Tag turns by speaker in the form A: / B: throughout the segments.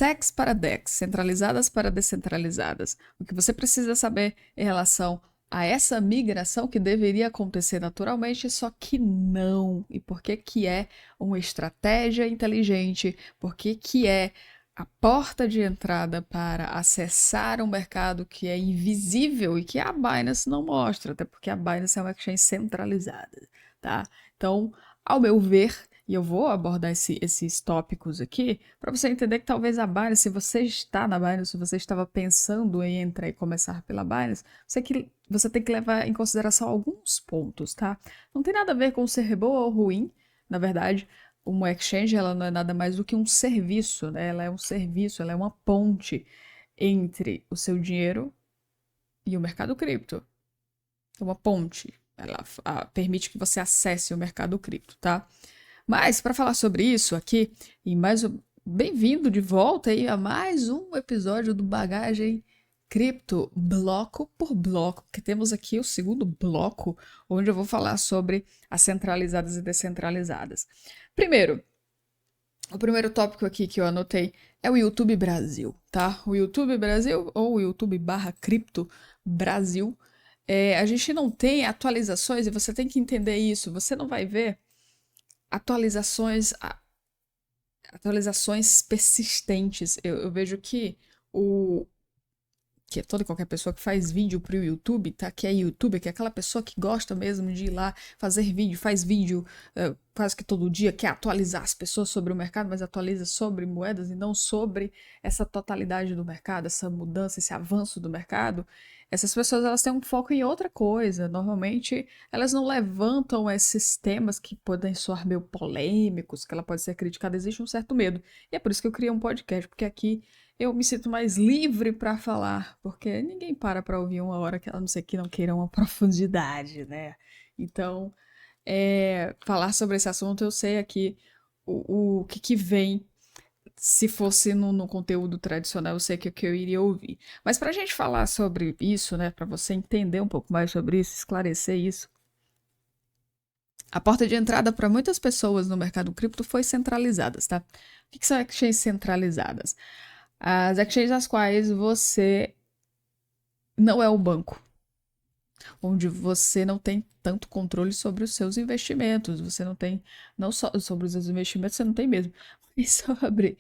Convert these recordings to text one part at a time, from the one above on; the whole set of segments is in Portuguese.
A: SEX para DEX, centralizadas para descentralizadas. O que você precisa saber em relação a essa migração que deveria acontecer naturalmente, só que não. E por que que é uma estratégia inteligente? Por que que é a porta de entrada para acessar um mercado que é invisível e que a Binance não mostra, até porque a Binance é uma exchange centralizada, tá? Então, ao meu ver, e eu vou abordar esses tópicos aqui, para você entender que talvez a Binance, se você está na Binance, se você estava pensando em entrar e começar pela Binance, você tem que levar em consideração alguns pontos, tá? Não tem nada a ver com ser boa ou ruim, na verdade, uma exchange ela não é nada mais do que um serviço, né? Ela é um serviço, ela é uma ponte entre o seu dinheiro e o mercado cripto. É uma ponte. Ela permite que você acesse o mercado cripto, tá? Mas para falar sobre isso aqui, e mais bem-vindo de volta aí a mais um episódio do Bagagem Cripto, bloco por bloco, que temos aqui o segundo bloco, onde eu vou falar sobre as centralizadas e descentralizadas. Primeiro, o primeiro tópico aqui que eu anotei é o YouTube Brasil, tá? O YouTube Brasil, ou o YouTube barra Cripto Brasil, a gente não tem atualizações e você tem que entender isso. Você não vai ver atualizações, atualizações persistentes. Eu vejo que que é toda e qualquer pessoa que faz vídeo pro YouTube, tá? Que é youtuber, que é aquela pessoa que gosta mesmo de ir lá fazer vídeo, faz vídeo quase que todo dia, quer atualizar as pessoas sobre o mercado, mas atualiza sobre moedas e não sobre essa totalidade do mercado, essa mudança, esse avanço do mercado. Essas pessoas, elas têm um foco em outra coisa. Normalmente, elas não levantam esses temas que podem soar meio polêmicos, que ela pode ser criticada. Existe um certo medo. E é por isso que eu criei um podcast, porque aqui eu me sinto mais livre para falar, porque ninguém para ouvir uma hora que a não ser que não queira uma profundidade, né? Então, falar sobre esse assunto, eu sei aqui o que vem. Se fosse no conteúdo tradicional, eu sei que eu iria ouvir. Mas para a gente falar sobre isso, né, para você entender um pouco mais sobre isso, esclarecer isso, a porta de entrada para muitas pessoas no mercado cripto foi centralizadas, tá? O que são exchanges centralizadas? As exchanges às quais você não é o banco, onde você não tem tanto controle sobre os seus investimentos, você não tem, não só sobre os seus investimentos, você não tem mesmo, mas sobre,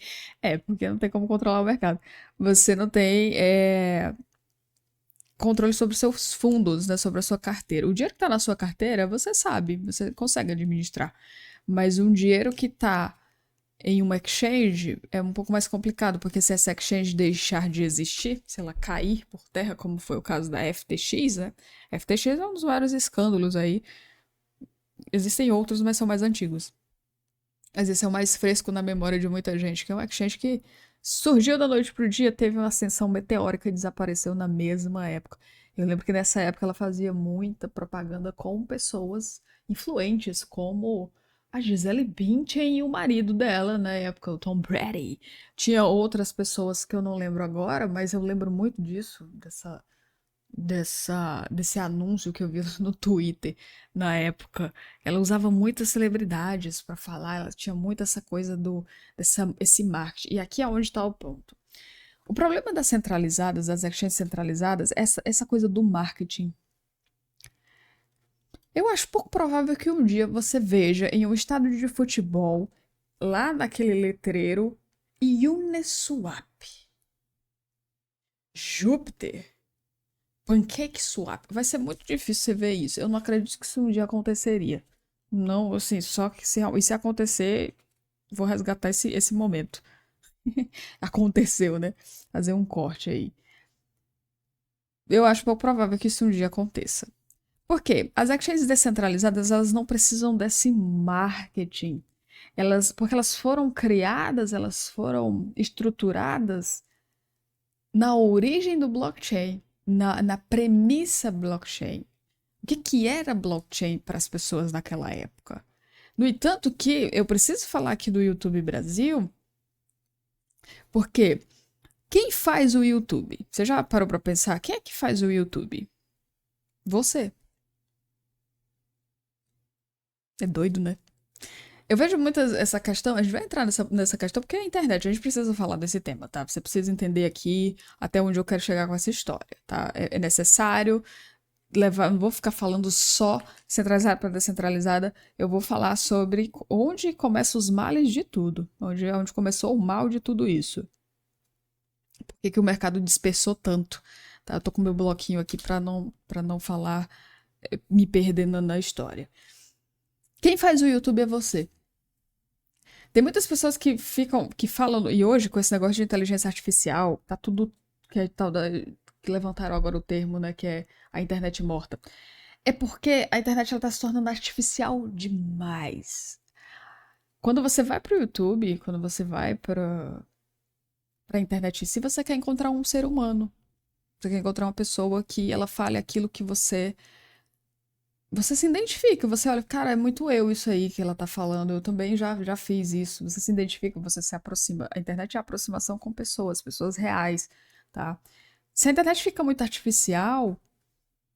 A: porque não tem como controlar o mercado, você não tem controle sobre os seus fundos, né, sobre a sua carteira. O dinheiro que está na sua carteira, você sabe, você consegue administrar, mas um dinheiro que está em uma exchange é um pouco mais complicado, porque se essa exchange deixar de existir, se ela cair por terra, como foi o caso da FTX, né? FTX é um dos vários escândalos aí. Existem outros, mas são mais antigos. Mas esse é o mais fresco na memória de muita gente, que é uma exchange que surgiu da noite pro dia, teve uma ascensão meteórica e desapareceu na mesma época. Eu lembro que nessa época ela fazia muita propaganda com pessoas influentes, como a Gisele Bündchen e o marido dela na época, o Tom Brady. Tinha outras pessoas que eu não lembro agora, mas eu lembro muito disso, desse anúncio que eu vi no Twitter na época. Ela usava muitas celebridades para falar, ela tinha muito essa coisa esse marketing. E aqui é onde está o ponto. O problema das centralizadas, das exchanges centralizadas, é essa coisa do marketing. Eu acho pouco provável que um dia você veja em um estádio de futebol, lá naquele letreiro, Uniswap, Júpiter, PancakeSwap. Vai ser muito difícil você ver isso. Eu não acredito que isso um dia aconteceria. Não, assim, só que se acontecer, vou resgatar esse momento. Aconteceu, né? Fazer um corte aí. Eu acho pouco provável que isso um dia aconteça. Por quê? As exchanges descentralizadas, elas não precisam desse marketing. Porque elas foram criadas, elas foram estruturadas na origem do blockchain, na premissa blockchain. O que era blockchain para as pessoas naquela época? No entanto, que eu preciso falar aqui do YouTube Brasil, porque quem faz o YouTube? Você já parou para pensar? Quem é que faz o YouTube? Você. É doido, né? Eu vejo muito essa questão, a gente vai entrar nessa questão porque é a internet, a gente precisa falar desse tema, tá? Você precisa entender aqui até onde eu quero chegar com essa história, tá? É necessário levar, não vou ficar falando só centralizada para descentralizada, eu vou falar sobre onde começam os males de tudo, onde começou o mal de tudo isso. Por que que o mercado dispersou tanto? Tá? Eu tô com meu bloquinho aqui para não falar, me perdendo na história. Quem faz o YouTube é você. Tem muitas pessoas que falam, e hoje com esse negócio de inteligência artificial, tá tudo que é tal da, que levantaram agora o termo, né, que é a internet morta. É porque a internet ela tá se tornando artificial demais. Quando você vai pro YouTube, quando você vai pra internet, se você quer encontrar um ser humano, você quer encontrar uma pessoa que ela fale aquilo que você se identifica, você olha, cara, é muito eu isso aí que ela tá falando, eu também já fiz isso. Você se identifica, você se aproxima. A internet é a aproximação com pessoas, pessoas reais, tá? Se a internet fica muito artificial,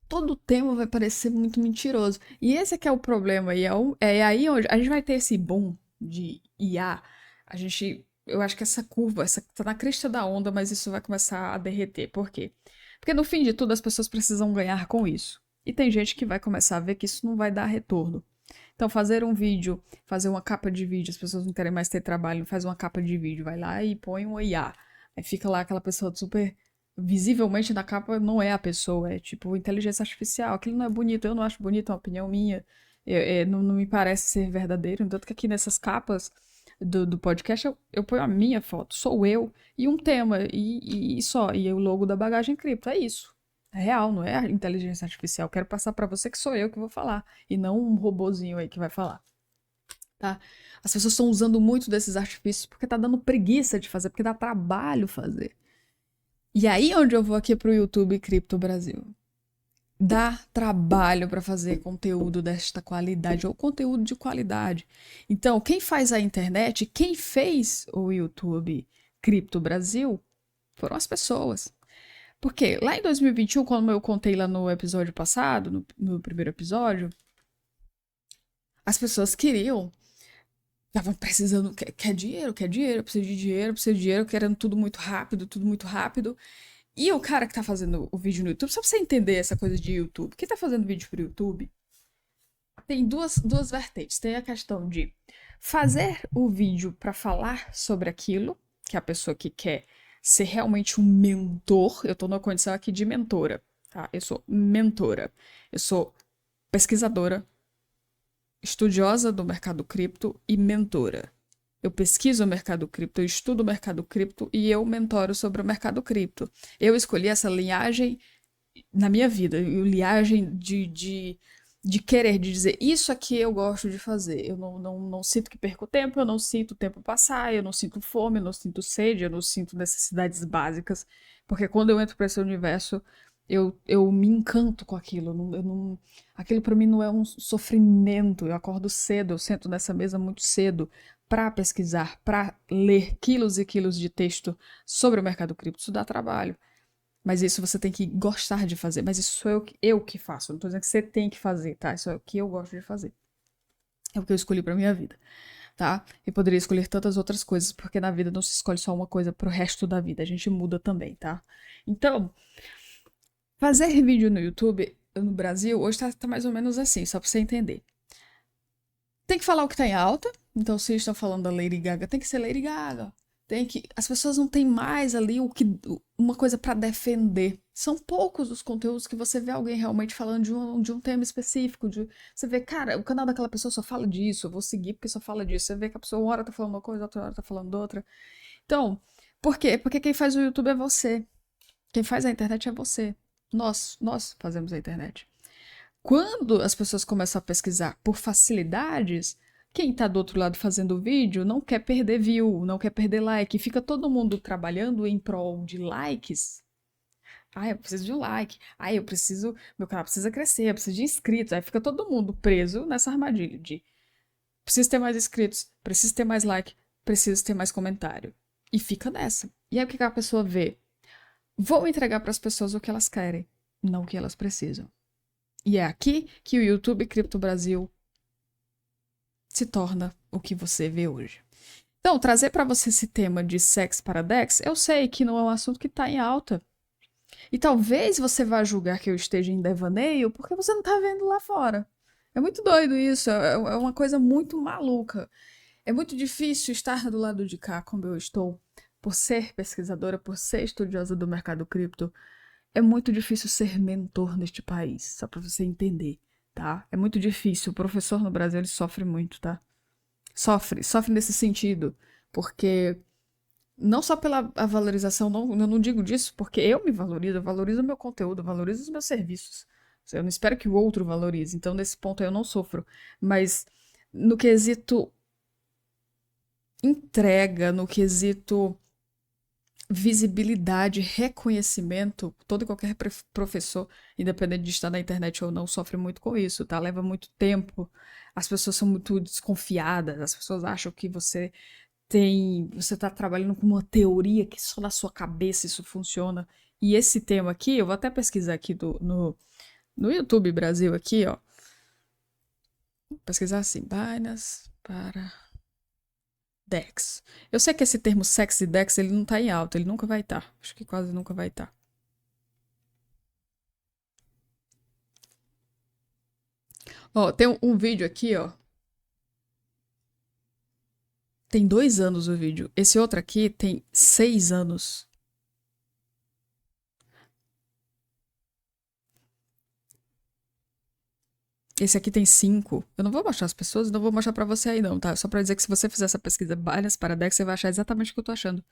A: todo o tema vai parecer muito mentiroso. E esse é que é o problema, e é aí onde a gente vai ter esse boom de IA. Eu acho que essa curva, essa tá na crista da onda, mas isso vai começar a derreter. Por quê? Porque no fim de tudo as pessoas precisam ganhar com isso. E tem gente que vai começar a ver que isso não vai dar retorno. Então, fazer um vídeo, fazer uma capa de vídeo, as pessoas não querem mais ter trabalho, faz uma capa de vídeo, vai lá e põe um IA. Aí fica lá aquela pessoa super. Visivelmente na capa não é a pessoa, é tipo inteligência artificial. Aquilo não é bonito, eu não acho bonito, é uma opinião minha. Não me parece ser verdadeiro. Tanto que aqui nessas capas do podcast eu ponho a minha foto, sou eu, e um tema, e só. E o logo da Bagagem Cripto, é isso. É real, não é a inteligência artificial. Quero passar pra você que sou eu que vou falar, e não um robozinho aí que vai falar, tá? As pessoas estão usando muito desses artifícios porque tá dando preguiça de fazer, porque dá trabalho fazer. E aí onde eu vou aqui pro YouTube Cripto Brasil. Dá trabalho para fazer conteúdo desta qualidade ou conteúdo de qualidade. Então, quem faz a internet, quem fez o YouTube Cripto Brasil, foram as pessoas. Porque lá em 2021, quando eu contei lá no episódio passado, no primeiro episódio, as pessoas queriam, estavam precisando, quer dinheiro, precisa de dinheiro, querendo tudo muito rápido, tudo muito rápido. E o cara que tá fazendo o vídeo no YouTube, só pra você entender essa coisa de YouTube, quem tá fazendo vídeo pro YouTube tem duas vertentes. Tem a questão de fazer o vídeo para falar sobre aquilo, que é a pessoa que quer ser realmente um mentor. Eu tô numa condição aqui de mentora, tá? Eu sou mentora. Eu sou pesquisadora, estudiosa do mercado cripto e mentora. Eu pesquiso o mercado cripto, eu estudo o mercado cripto e eu mentoro sobre o mercado cripto. Eu escolhi essa linhagem na minha vida, linhagem de querer, de dizer isso aqui eu gosto de fazer. Eu não sinto que perco tempo, eu não sinto o tempo passar, eu não sinto fome, eu não sinto sede, eu não sinto necessidades básicas, porque quando eu entro para esse universo, eu me encanto com aquilo. Aquilo para mim não é um sofrimento. Eu acordo cedo, eu sento nessa mesa muito cedo para pesquisar, para ler quilos e quilos de texto sobre o mercado cripto. Isso dá trabalho. Mas isso você tem que gostar de fazer. Mas isso sou eu que faço. Não tô dizendo que você tem que fazer, tá? Isso é o que eu gosto de fazer. É o que eu escolhi pra minha vida, tá? Eu poderia escolher tantas outras coisas, porque na vida não se escolhe só uma coisa pro resto da vida. A gente muda também, tá? Então, fazer vídeo no YouTube, no Brasil, hoje tá mais ou menos assim, só pra você entender. Tem que falar o que tá em alta. Então, se estão falando da Lady Gaga, tem que ser Lady Gaga. As pessoas não têm mais ali uma coisa pra defender. São poucos os conteúdos que você vê alguém realmente falando de um tema específico. Você vê, cara, o canal daquela pessoa só fala disso, eu vou seguir porque só fala disso. Você vê que a pessoa uma hora tá falando uma coisa, outra hora tá falando outra. Então, por quê? Porque quem faz o YouTube é você. Quem faz a internet é você. Nós fazemos a internet. Quando as pessoas começam a pesquisar por facilidades, quem está do outro lado fazendo o vídeo não quer perder view, não quer perder like. Fica todo mundo trabalhando em prol de likes. Ah, eu preciso de um like. Ah, meu canal precisa crescer, eu preciso de inscritos. Aí fica todo mundo preso nessa armadilha de preciso ter mais inscritos, preciso ter mais like, preciso ter mais comentário. E fica nessa. E aí o que a pessoa vê? Vou entregar para as pessoas o que elas querem, não o que elas precisam. E é aqui que o YouTube Cripto Brasil se torna o que você vê hoje. Então, trazer para você esse tema de sex para DEX, eu sei que não é um assunto que está em alta. E talvez você vá julgar que eu esteja em devaneio porque você não está vendo lá fora. É muito doido isso, é uma coisa muito maluca. É muito difícil estar do lado de cá como eu estou, por ser pesquisadora, por ser estudiosa do mercado cripto. É muito difícil ser mentor neste país, só para você entender, tá? É muito difícil. O professor no Brasil, ele sofre muito, tá? Sofre nesse sentido, porque não só pela a valorização, não, eu não digo disso porque eu me valorizo, eu valorizo o meu conteúdo, eu valorizo os meus serviços. Eu não espero que o outro valorize, então nesse ponto eu não sofro. Mas no quesito entrega, no quesito visibilidade, reconhecimento, todo e qualquer professor, independente de estar na internet ou não, sofre muito com isso, tá? Leva muito tempo, as pessoas são muito desconfiadas, as pessoas acham que você tá trabalhando com uma teoria que só na sua cabeça isso funciona. E esse tema aqui, eu vou até pesquisar aqui no YouTube Brasil aqui, ó. Vou pesquisar assim, Binance para DEX. Eu sei que esse termo sexy DEX, ele não tá em alta, ele nunca vai estar. Tá. Acho que quase nunca vai estar. Tá. Ó, tem um vídeo aqui, ó. Tem 2 anos o vídeo. Esse outro aqui tem 6 anos. Esse aqui tem 5. Eu não vou mostrar as pessoas, não vou mostrar pra você aí não, tá? Só pra dizer que se você fizer essa pesquisa Binance para DEX, você vai achar exatamente o que eu tô achando.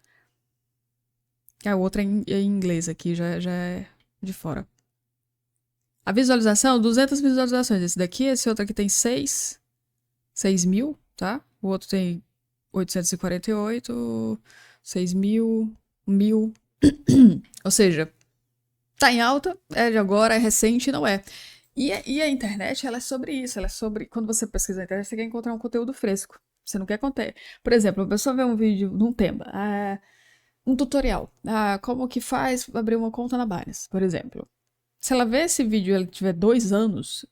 A: Ah, o outro é em inglês aqui, já é de fora. A visualização, 200 visualizações. Esse daqui, esse outro aqui tem 6 mil, tá? O outro tem 848, 6 mil, 1000. Ou seja, tá em alta, é de agora, é recente, não é. E a internet, ela é sobre isso, ela é sobre... Quando você pesquisa na internet, você quer encontrar um conteúdo fresco. Você não quer conter. Por exemplo, a pessoa vê um vídeo num tema, um tutorial. Como que faz abrir uma conta na Binance, por exemplo. Se ela vê esse vídeo e ele tiver 2 anos,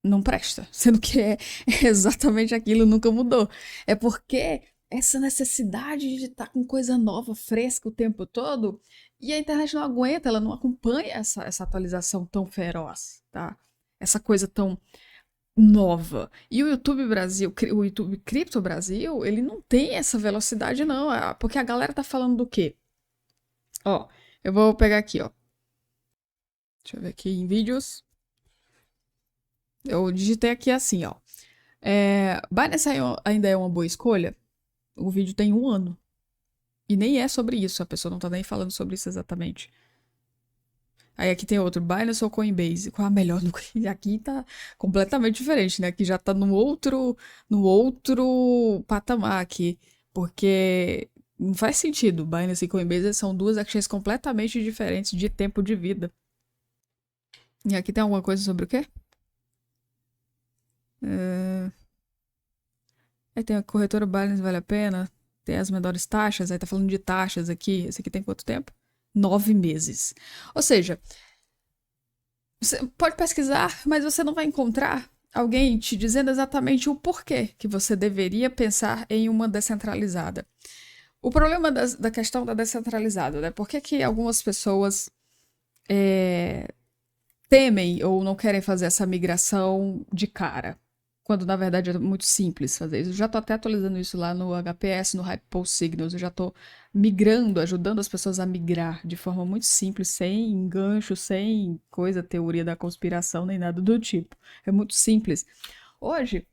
A: não presta. Sendo que é exatamente aquilo, nunca mudou. É porque essa necessidade de estar com coisa nova, fresca o tempo todo, e a internet não aguenta, ela não acompanha essa atualização tão feroz, tá? Essa coisa tão nova. E o YouTube Brasil, o YouTube Cripto Brasil, ele não tem essa velocidade, não. Porque a galera tá falando do quê? Ó, eu vou pegar aqui, ó. Deixa eu ver aqui em vídeos. Eu digitei aqui assim, ó. Binance ainda é uma boa escolha? O vídeo tem 1 ano. E nem é sobre isso, a pessoa não tá nem falando sobre isso exatamente. Aí aqui tem outro, Binance ou Coinbase? Qual é a melhor? Aqui tá completamente diferente, né? Aqui já tá no outro patamar aqui. Porque não faz sentido. Binance e Coinbase são 2 exchanges completamente diferentes de tempo de vida. E aqui tem alguma coisa sobre o quê? Aí tem a corretora Binance Vale a Pena, tem as menores taxas, aí tá falando de taxas aqui. Esse aqui tem quanto tempo? 9 meses. Ou seja, você pode pesquisar, mas você não vai encontrar alguém te dizendo exatamente o porquê que você deveria pensar em uma descentralizada. O problema da questão da descentralizada, né? Por que algumas pessoas temem ou não querem fazer essa migração de cara? Quando na verdade é muito simples fazer isso. Eu já tô até atualizando isso lá no HPS, no Hype Pulse Signals. Eu já tô migrando, ajudando as pessoas a migrar de forma muito simples, sem engancho, sem coisa, teoria da conspiração, nem nada do tipo. É muito simples. Hoje,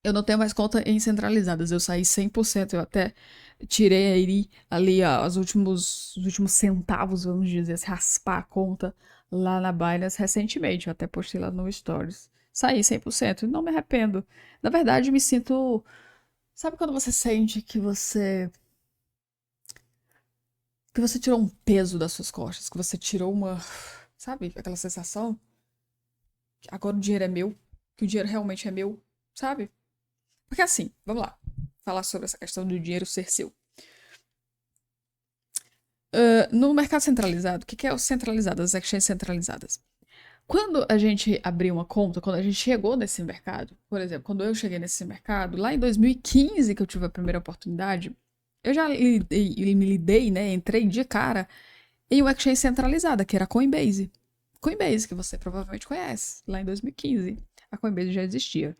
A: eu não tenho mais conta em centralizadas. Eu saí 100%. Eu até tirei ali ó, os últimos centavos, vamos dizer, assim, raspar a conta lá na Binance recentemente. Eu até postei lá no Stories. Saí 100% e não me arrependo. Na verdade, me sinto... Sabe quando você sente que você tirou um peso das suas costas, que você tirou uma... Sabe? Aquela sensação? Que agora o dinheiro é meu, que o dinheiro realmente é meu, sabe? Porque assim, vamos lá. Falar sobre essa questão do dinheiro ser seu. No mercado centralizado, o que é o centralizado? As exchanges centralizadas. Quando a gente abriu uma conta, quando a gente chegou nesse mercado, por exemplo, quando eu cheguei nesse mercado, lá em 2015 que eu tive a primeira oportunidade, eu já me lidei, né? Entrei de cara em uma exchange centralizada, que era a Coinbase. Coinbase, que você provavelmente conhece, lá em 2015. A Coinbase já existia.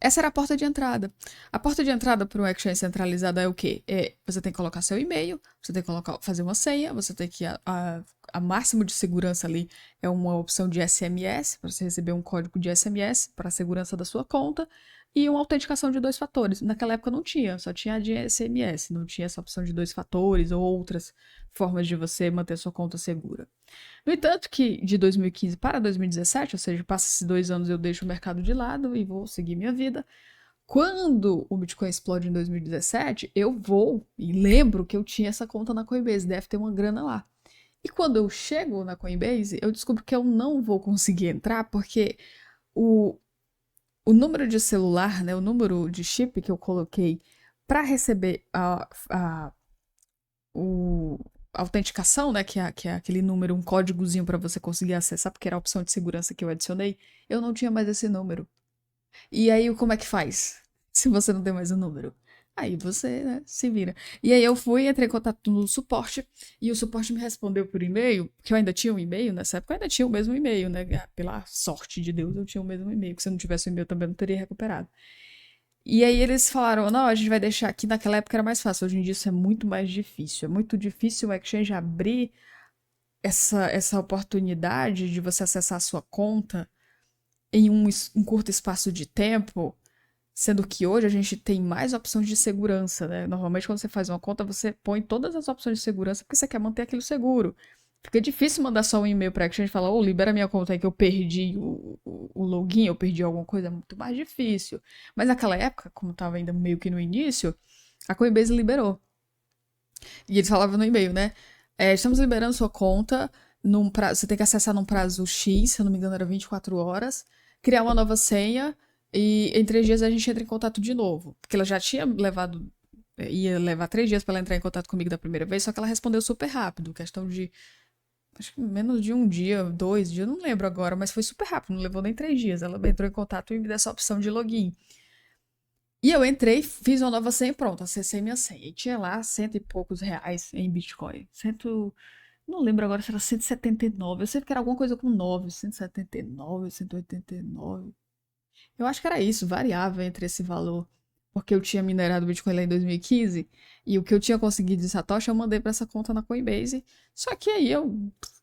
A: Essa era a porta de entrada. A porta de entrada para um exchange centralizado é o quê? Você tem que colocar seu e-mail, você tem que fazer uma senha, você tem que. A máximo de segurança ali é uma opção de SMS, para você receber um código de SMS para a segurança da sua conta, e uma autenticação de 2 fatores. Naquela época não tinha, só tinha a de SMS, não tinha essa opção de 2 fatores ou outras formas de você manter sua conta segura. No entanto, que de 2015 para 2017, ou seja, passa esses 2 anos, eu deixo o mercado de lado e vou seguir minha vida. Quando o Bitcoin explode em 2017, eu vou e lembro que eu tinha essa conta na Coinbase, deve ter uma grana lá. E quando eu chego na Coinbase, eu descubro que eu não vou conseguir entrar porque o, o número de celular, né, o número de chip que eu coloquei para receber o, a autenticação, né, que é aquele número, um códigozinho para você conseguir acessar, porque era a opção de segurança que eu adicionei, eu não tinha mais esse número. E aí, como é que faz? Se você não tem mais o número. Aí você, né, se vira. E aí eu fui, entrei em contato no suporte, e o suporte me respondeu por e-mail, que eu ainda tinha um e-mail, nessa época eu ainda tinha o mesmo e-mail, né? Pela sorte de Deus, eu tinha o mesmo e-mail, que se eu não tivesse o e-mail também não teria recuperado. E aí eles falaram, não, a gente vai deixar aqui, naquela época era mais fácil, hoje em dia isso é muito mais difícil. É muito difícil o Exchange abrir essa oportunidade de você acessar a sua conta em um curto espaço de tempo, sendo que hoje a gente tem mais opções de segurança, né? Normalmente quando você faz uma conta, você põe todas as opções de segurança porque você quer manter aquilo seguro. Fica difícil mandar só um e-mail para a Exchange e falar, ô, libera minha conta aí que eu perdi o login, eu perdi alguma coisa, é muito mais difícil. Mas naquela época, como estava ainda meio que no início, a Coinbase liberou. E eles falavam no e-mail, né? Estamos liberando sua conta num prazo, você tem que acessar num prazo X, se eu não me engano era 24 horas, criar uma nova senha e em 3 dias a gente entra em contato de novo. Porque ela já tinha levado, ia levar 3 dias para ela entrar em contato comigo da primeira vez, só que ela respondeu super rápido, questão de acho que menos de um dia, 2 dias, não lembro agora, mas foi super rápido, não levou nem 3 dias. Ela entrou em contato e me deu essa opção de login. E eu entrei, fiz uma nova senha e pronto, acessei minha senha. E tinha lá cento e poucos reais em Bitcoin. Não lembro agora se era 179. Eu sei que era alguma coisa com 9, 179, 189. Eu acho que era isso, variava entre esse valor. Porque eu tinha minerado Bitcoin lá em 2015 e o que eu tinha conseguido de Satoshi eu mandei para essa conta na Coinbase. Só que aí eu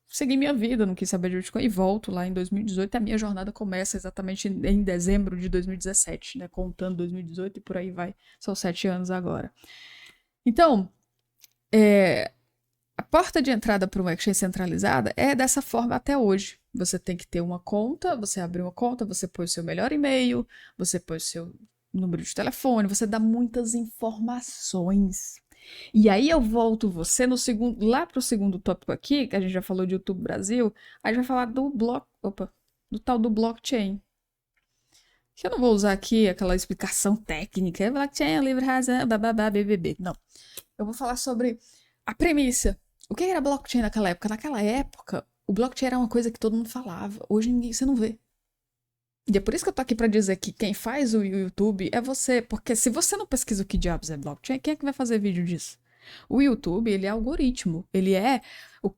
A: segui minha vida, não quis saber de Bitcoin e volto lá em 2018. A minha jornada começa exatamente em dezembro de 2017, né? Contando 2018 e por aí vai. São 7 anos agora. Então, a porta de entrada para uma exchange centralizada é dessa forma até hoje. Você tem que ter uma conta, você abre uma conta, você põe o seu melhor e-mail, você põe o seu número de telefone, você dá muitas informações. E aí eu volto você no segundo, lá para o segundo tópico aqui, que a gente já falou de YouTube Brasil, a gente vai falar do tal do blockchain. Que eu não vou usar aqui aquela explicação técnica, blockchain, livre razão, bababá, BBB. Não. Eu vou falar sobre a premissa. O que era blockchain naquela época? Naquela época, o blockchain era uma coisa que todo mundo falava. Hoje ninguém, você não vê. E é por isso que eu tô aqui pra dizer que quem faz o YouTube é você. Porque se você não pesquisa o que diabos é blockchain, quem é que vai fazer vídeo disso? O YouTube, ele é algoritmo. Ele é.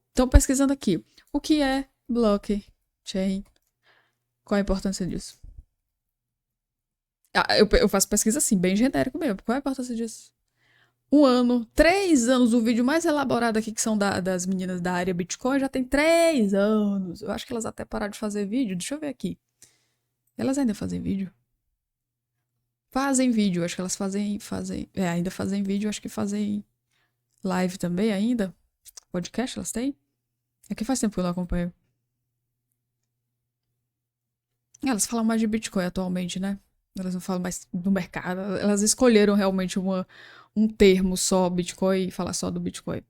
A: Estão pesquisando aqui. O que é blockchain? Qual a importância disso? Eu faço pesquisa assim, bem genérico mesmo. Qual a importância disso? 1 ano, 3 anos, o vídeo mais elaborado aqui, que são das meninas da área Bitcoin, já tem 3 anos. Eu acho que elas até pararam de fazer vídeo. Deixa eu ver aqui. Elas ainda fazem vídeo? Fazem vídeo, acho que elas ainda fazem vídeo, acho que fazem live também ainda. Podcast elas têm? É que faz tempo que eu não acompanho. Elas falam mais de Bitcoin atualmente, né? Elas não falam mais do mercado. Elas escolheram realmente um termo só, Bitcoin, e falar só do Bitcoin.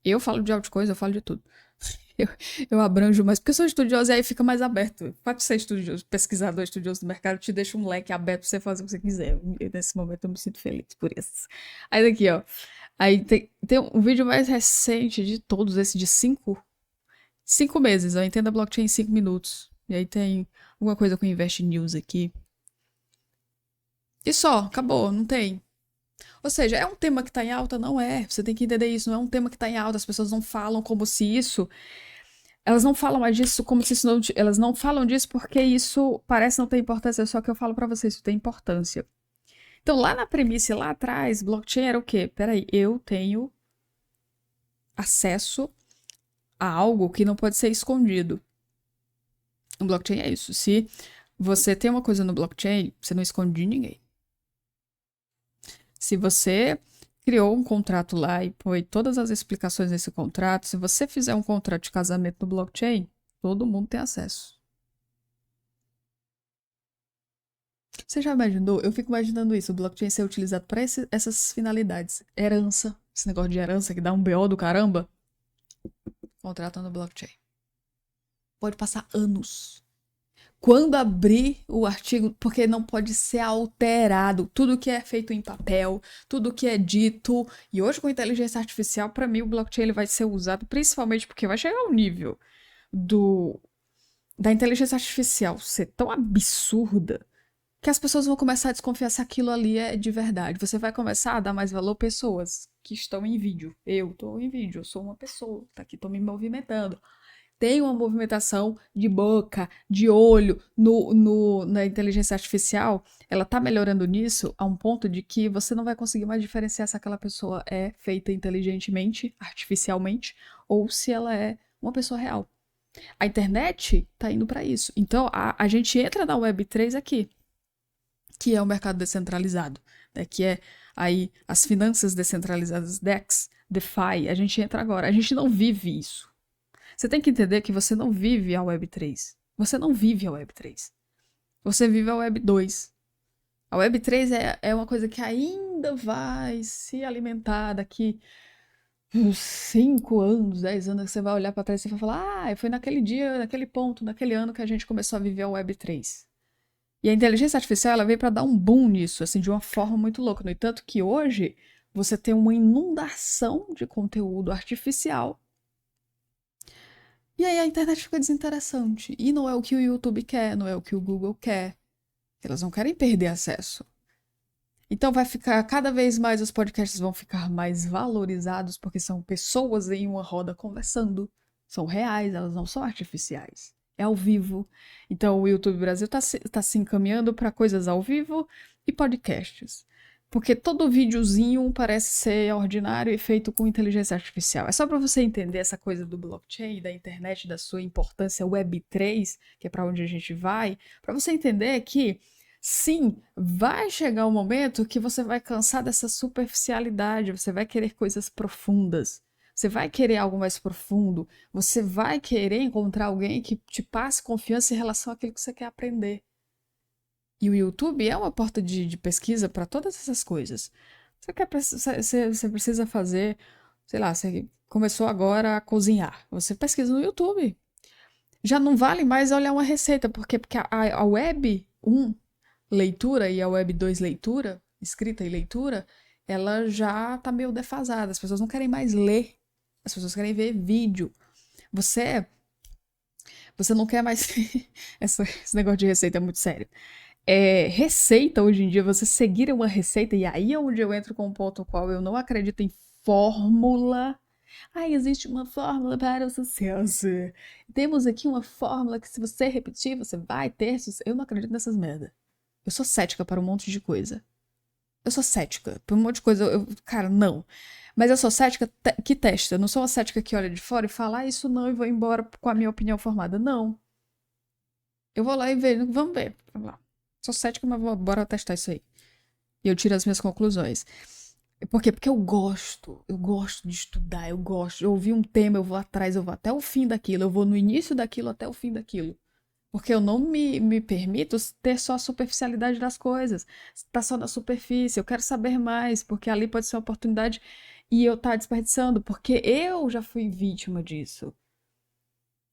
A: Eu falo de altcoins, eu falo de tudo. Eu, eu abranjo mais, porque eu sou estudiosa e aí fica mais aberto. O fato de ser estudioso, pesquisador, estudioso do mercado, te deixa um leque aberto pra você fazer o que você quiser. Nesse momento eu me sinto feliz por isso. Aí daqui, ó. Aí tem um vídeo mais recente de todos, esse de 5. 5 meses, eu entendo a blockchain em 5 minutos. E aí tem alguma coisa com Invest News aqui. E só, acabou, não tem. Ou seja, é um tema que tá em alta? Não é. Você tem que entender isso. Não é um tema que tá em alta. As pessoas não falam como se isso. Elas não falam mais disso como se isso não. Elas não falam disso porque isso parece não ter importância. Só que eu falo pra vocês, isso tem importância. Então, lá na premissa, lá atrás, blockchain era o quê? Peraí, eu tenho acesso a algo que não pode ser escondido. O blockchain é isso. Se você tem uma coisa no blockchain, você não esconde de ninguém. Se você criou um contrato lá e põe todas as explicações nesse contrato, se você fizer um contrato de casamento no blockchain, todo mundo tem acesso. Você já imaginou? Eu fico imaginando isso, o blockchain ser utilizado para essas finalidades. Herança, esse negócio de herança que dá um BO do caramba. Contrato no blockchain. Pode passar anos. Quando abrir o artigo, porque não pode ser alterado. Tudo que é feito em papel, tudo que é dito. E hoje, com inteligência artificial, para mim, o blockchain ele vai ser usado principalmente porque vai chegar ao nível da inteligência artificial ser tão absurda que as pessoas vão começar a desconfiar se aquilo ali é de verdade. Você vai começar a dar mais valor a pessoas que estão em vídeo. Eu estou em vídeo, eu sou uma pessoa, tá aqui, estou me movimentando. Tem uma movimentação de boca, de olho na inteligência artificial, ela tá melhorando nisso a um ponto de que você não vai conseguir mais diferenciar se aquela pessoa é feita inteligentemente, artificialmente, ou se ela é uma pessoa real. A internet tá indo para isso. Então, a gente entra na Web3 aqui, que é o mercado descentralizado, né? Que é aí as finanças descentralizadas, DEX, DeFi, a gente entra agora. A gente não vive isso. Você tem que entender que você não vive a Web3. Você não vive a Web3. Você vive a Web2. A Web3 é uma coisa que ainda vai se alimentar daqui uns 5 anos, 10 anos, que você vai olhar para trás e vai falar: ah, foi naquele dia, naquele ponto, naquele ano que a gente começou a viver a Web3. E a inteligência artificial ela veio para dar um boom nisso, assim, de uma forma muito louca. No entanto, que hoje você tem uma inundação de conteúdo artificial. E aí a internet fica desinteressante. E não é o que o YouTube quer, não é o que o Google quer. Elas não querem perder acesso. Então vai ficar, cada vez mais os podcasts vão ficar mais valorizados, porque são pessoas em uma roda conversando. São reais, elas não são artificiais. É ao vivo. Então o YouTube Brasil tá se encaminhando para coisas ao vivo e podcasts. Porque todo videozinho parece ser ordinário e feito com inteligência artificial. É só para você entender essa coisa do blockchain, da internet, da sua importância Web3, que é para onde a gente vai, para você entender que, sim, vai chegar um momento que você vai cansar dessa superficialidade, você vai querer coisas profundas. Você vai querer algo mais profundo, você vai querer encontrar alguém que te passe confiança em relação àquilo que você quer aprender. E o YouTube é uma porta de pesquisa para todas essas coisas. Você precisa fazer, sei lá, você começou agora a cozinhar. Você pesquisa no YouTube. Já não vale mais olhar uma receita, porque a Web 1 leitura e a Web 2 leitura, escrita e leitura, ela já tá meio defasada. As pessoas não querem mais ler. As pessoas querem ver vídeo. Você não quer mais. Esse negócio de receita é muito sério. Receita hoje em dia, você seguir uma receita, e aí é onde eu entro com um ponto qual eu não acredito em fórmula. Ah, existe uma fórmula para o sucesso. Temos aqui uma fórmula que se você repetir, você vai ter sucesso. Eu não acredito nessas merda. Eu sou cética para um monte de coisa. Eu sou cética para um monte de coisa. Cara, não. Mas eu sou cética que testa. Eu não sou uma cética que olha de fora e fala, ah, isso não, e vou embora com a minha opinião formada. Não. Eu vou lá e vejo. Vamos ver. Vamos lá. Sou cética, mas bora testar isso aí. E eu tiro as minhas conclusões. Por quê? Porque eu gosto de estudar, eu gosto. Eu ouvi um tema, eu vou atrás, eu vou até o fim daquilo, eu vou no início daquilo até o fim daquilo. Porque eu não me permito ter só a superficialidade das coisas. Tá só na superfície, eu quero saber mais, porque ali pode ser uma oportunidade e eu tá desperdiçando, porque eu já fui vítima disso.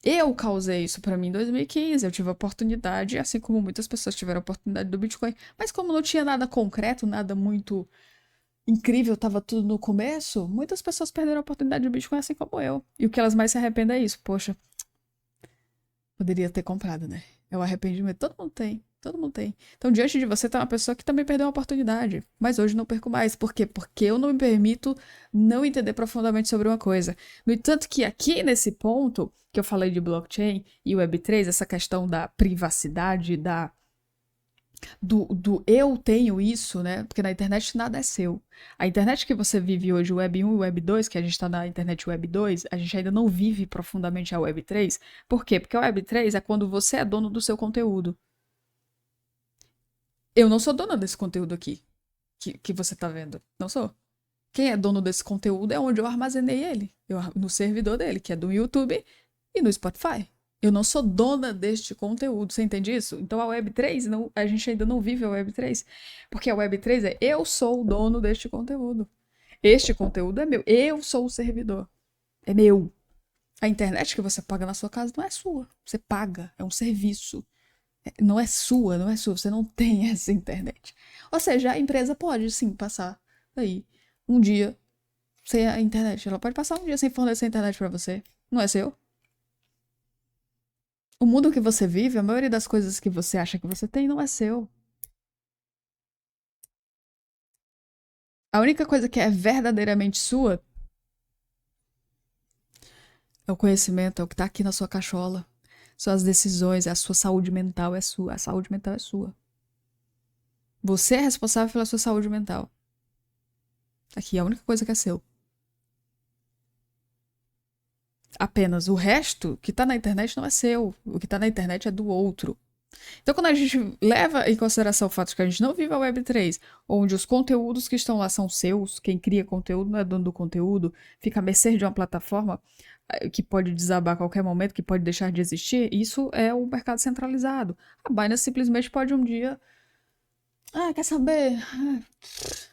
A: Eu causei isso para mim em 2015, eu tive a oportunidade, assim como muitas pessoas tiveram a oportunidade do Bitcoin, mas como não tinha nada concreto, nada muito incrível, tava tudo no começo, muitas pessoas perderam a oportunidade do Bitcoin assim como eu. E o que elas mais se arrependem é isso, poxa, Poderia ter comprado, né? É o arrependimento. Todo mundo tem. Todo mundo tem. Então, diante de você tá uma pessoa que também perdeu uma oportunidade. Mas hoje não perco mais. Por quê? Porque eu não me permito não entender profundamente sobre uma coisa. No entanto, que aqui nesse ponto que eu falei de blockchain e Web3, essa questão da privacidade, do eu tenho isso, né? Porque na internet nada é seu. A internet que você vive hoje, Web 1 e Web 2, que a gente está na internet Web 2, a gente ainda não vive profundamente a Web 3. Por quê? Porque a Web 3 é quando você é dono do seu conteúdo. Eu não sou dona desse conteúdo aqui, que você tá vendo. Não sou. Quem é dono desse conteúdo é onde eu armazenei ele. No servidor dele, que é do YouTube e no Spotify. Eu não sou dona deste conteúdo, você entende isso? Então a Web3, não, a gente ainda não vive a Web3. Porque a Web3 é eu sou o dono deste conteúdo. Este conteúdo é meu. Eu sou o servidor. É meu. A internet que você paga na sua casa não é sua. Você paga. É um serviço. Não é sua, não é sua. Você não tem essa internet. Ou seja, a empresa pode sim passar aí um dia sem a internet. Ela pode passar um dia sem fornecer a internet pra você. Não é seu? O mundo que você vive, a maioria das coisas que você acha que você tem não é seu. A única coisa que é verdadeiramente sua é o conhecimento, é o que tá aqui na sua cachola. Suas decisões, a sua saúde mental é sua. A saúde mental é sua. Você é responsável pela sua saúde mental. Aqui é a única coisa que é seu. Apenas o resto que tá na internet não é seu. O que tá na internet é do outro. Então, quando a gente leva em consideração o fato de que a gente não vive a Web3, onde os conteúdos que estão lá são seus, quem cria conteúdo não é dono do conteúdo, fica a mercê de uma plataforma que pode desabar a qualquer momento, que pode deixar de existir, isso é o mercado centralizado. A Binance simplesmente pode um dia. Ah, quer saber?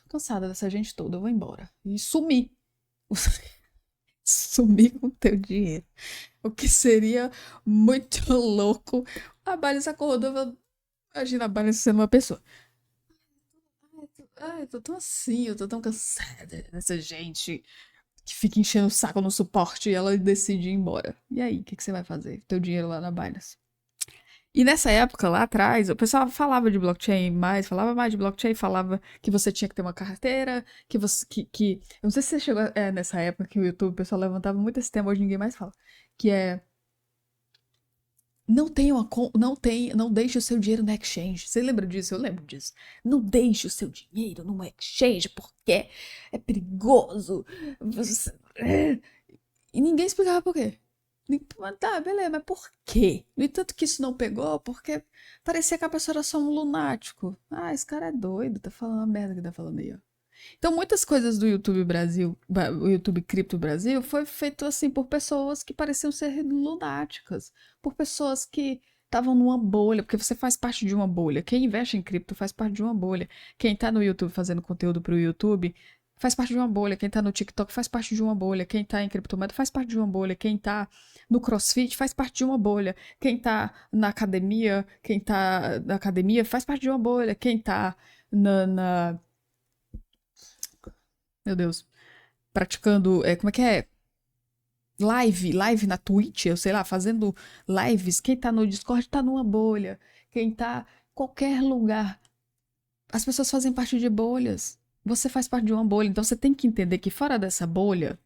A: Cansada dessa gente toda, eu vou embora. E sumir. Sumir com o teu dinheiro. O que seria muito louco. A Binance acordou. Imagina a Binance sendo uma pessoa. Ai, eu tô tão assim, eu tô tão cansada dessa gente que fica enchendo o saco no suporte e ela decide ir embora. E aí, o que você vai fazer? Teu dinheiro lá na Binance. E nessa época, lá atrás, o pessoal falava de blockchain mais, falava mais de blockchain, falava que você tinha que ter uma carteira, que você. Eu não sei se você chegou. Nessa época que o YouTube, o pessoal levantava muito esse tema, hoje ninguém mais fala. Que é. Não deixe o seu dinheiro no exchange. Você lembra disso? Eu lembro disso. Não deixe o seu dinheiro no exchange porque é perigoso. E ninguém explicava por quê. Tá, beleza, mas por quê? No entanto que isso não pegou, porque parecia que a pessoa era só um lunático. Ah, esse cara é doido, tá falando a merda que tá falando aí, ó. Então, muitas coisas do YouTube Brasil, o YouTube Cripto Brasil, foi feito assim por pessoas que pareciam ser lunáticas, por pessoas que estavam numa bolha, porque você faz parte de uma bolha. Quem investe em cripto faz parte de uma bolha. Quem tá no YouTube fazendo conteúdo pro YouTube faz parte de uma bolha. Quem tá no TikTok faz parte de uma bolha. Quem tá em criptomoeda faz parte de uma bolha. Quem tá no CrossFit faz parte de uma bolha. Quem tá quem tá na academia faz parte de uma bolha. Quem tá na meu Deus, praticando, como é que é? Live na Twitch, eu sei lá, fazendo lives. Quem tá no Discord tá numa bolha. Quem tá em qualquer lugar. As pessoas fazem parte de bolhas. Você faz parte de uma bolha, então você tem que entender que fora dessa bolha,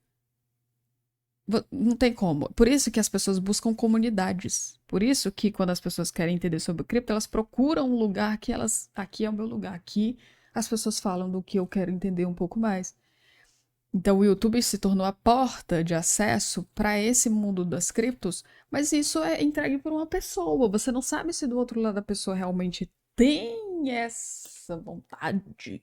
A: não tem como. Por isso que as pessoas buscam comunidades. Por isso que quando as pessoas querem entender sobre cripto, elas procuram um lugar que aqui é o meu lugar. Aqui as pessoas falam do que eu quero entender um pouco mais. Então o YouTube se tornou a porta de acesso para esse mundo das criptos, mas isso é entregue por uma pessoa. Você não sabe se do outro lado a pessoa realmente tem essa vontade,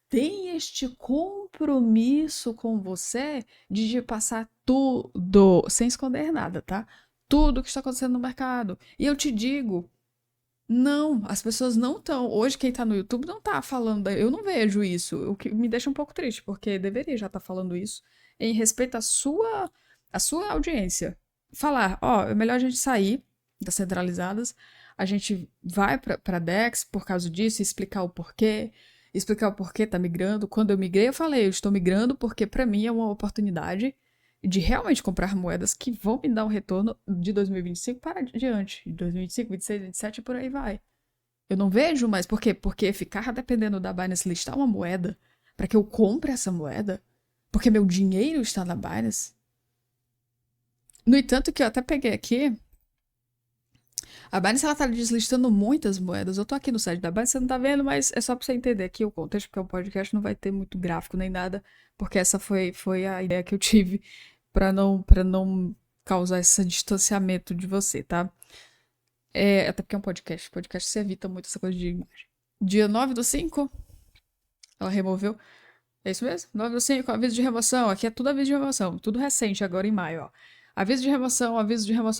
A: tem este compromisso com você de te passar tudo, sem esconder nada, tá? Tudo que está acontecendo no mercado. E eu te digo, não, as pessoas não estão. Hoje, quem tá no YouTube não tá falando. Eu não vejo isso, o que me deixa um pouco triste, porque deveria já estar falando isso em respeito à sua audiência. Falar, ó, é melhor a gente sair das centralizadas, a gente vai pra DEX por causa disso, explicar o porquê tá migrando. Quando eu migrei, eu falei, eu estou migrando porque pra mim é uma oportunidade de realmente comprar moedas que vão me dar um retorno de 2025 para diante. De 2025, 26, 27 e por aí vai. Eu não vejo mais. Por quê? Porque ficar dependendo da Binance listar uma moeda para que eu compre essa moeda, porque meu dinheiro está na Binance. No entanto, que eu até peguei aqui, a Binance ela tá deslistando muitas moedas. Eu tô aqui no site da Binance, você não tá vendo, mas é só pra você entender aqui o contexto, porque o podcast não vai ter muito gráfico nem nada, porque essa foi a ideia que eu tive pra não causar esse distanciamento de você, tá? Até porque é um podcast. Podcast você evita muito essa coisa de imagem. Dia 9/5, ela removeu. É isso mesmo? 9/5, aviso de remoção. Aqui é tudo aviso de remoção. Tudo recente, agora em maio, ó. Aviso de remoção